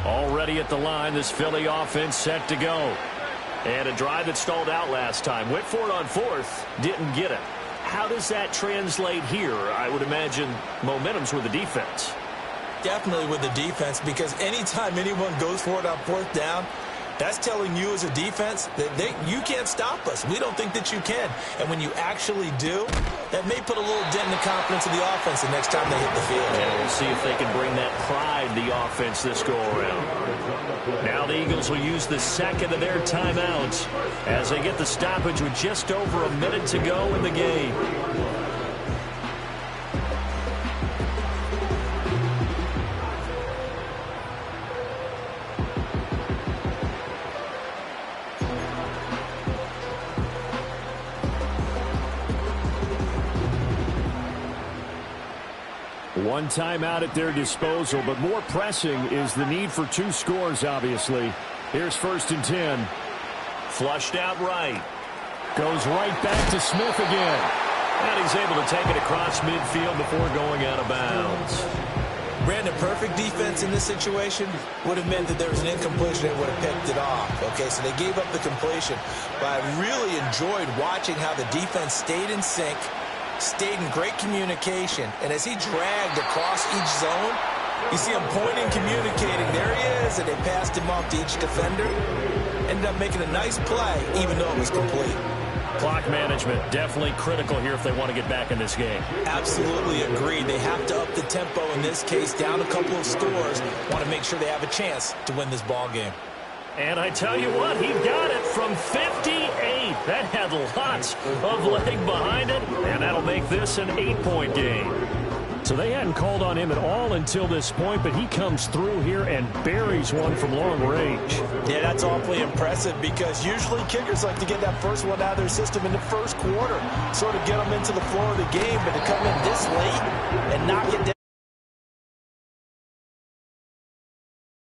A: Already at the line, this Philly offense set to go. And a drive that stalled out last time. Went for it on 4th, didn't get it. How does that translate here? I would imagine momentum's with the defense.
B: Definitely with the defense, because anytime anyone goes for it on 4th down, that's telling you as a defense that you can't stop us. We don't think that you can. And when you actually do, that may put a little dent in the confidence of the offense the next time they hit the field.
A: And we'll see if they can bring that pride the offense this go-around. Now the Eagles will use the second of their timeouts as they get the stoppage with just over a minute to go in the game. One timeout at their disposal, but more pressing is the need for 2 scores, obviously. Here's 1st and 10. Flushed out right. Goes right back to Smith again. And he's able to take it across midfield before going out of bounds.
B: Brandon, perfect defense in this situation would have meant that there was an incompletion and would have picked it off. Okay, so they gave up the completion. But I really enjoyed watching how the defense stayed in sync, stayed in great communication. And as he dragged across each zone, you see him pointing, communicating. There he is, and they passed him off to each defender. Ended up making a nice play, even though it was complete.
A: Clock management, definitely critical here if they want to get back in this game.
B: Absolutely agreed. They have to up the tempo in this case, down a couple of scores. Want to make sure they have a chance to win this ball game.
A: And I tell you what, he got it from 58. That had lots of leg behind it, and that'll make this an 8-point game. So they hadn't called on him at all until this point, but he comes through here and buries one from long range.
B: Yeah, that's awfully impressive because usually kickers like to get that first one out of their system in the first quarter, sort of get them into the flow of the game, but to come in this late and knock it down.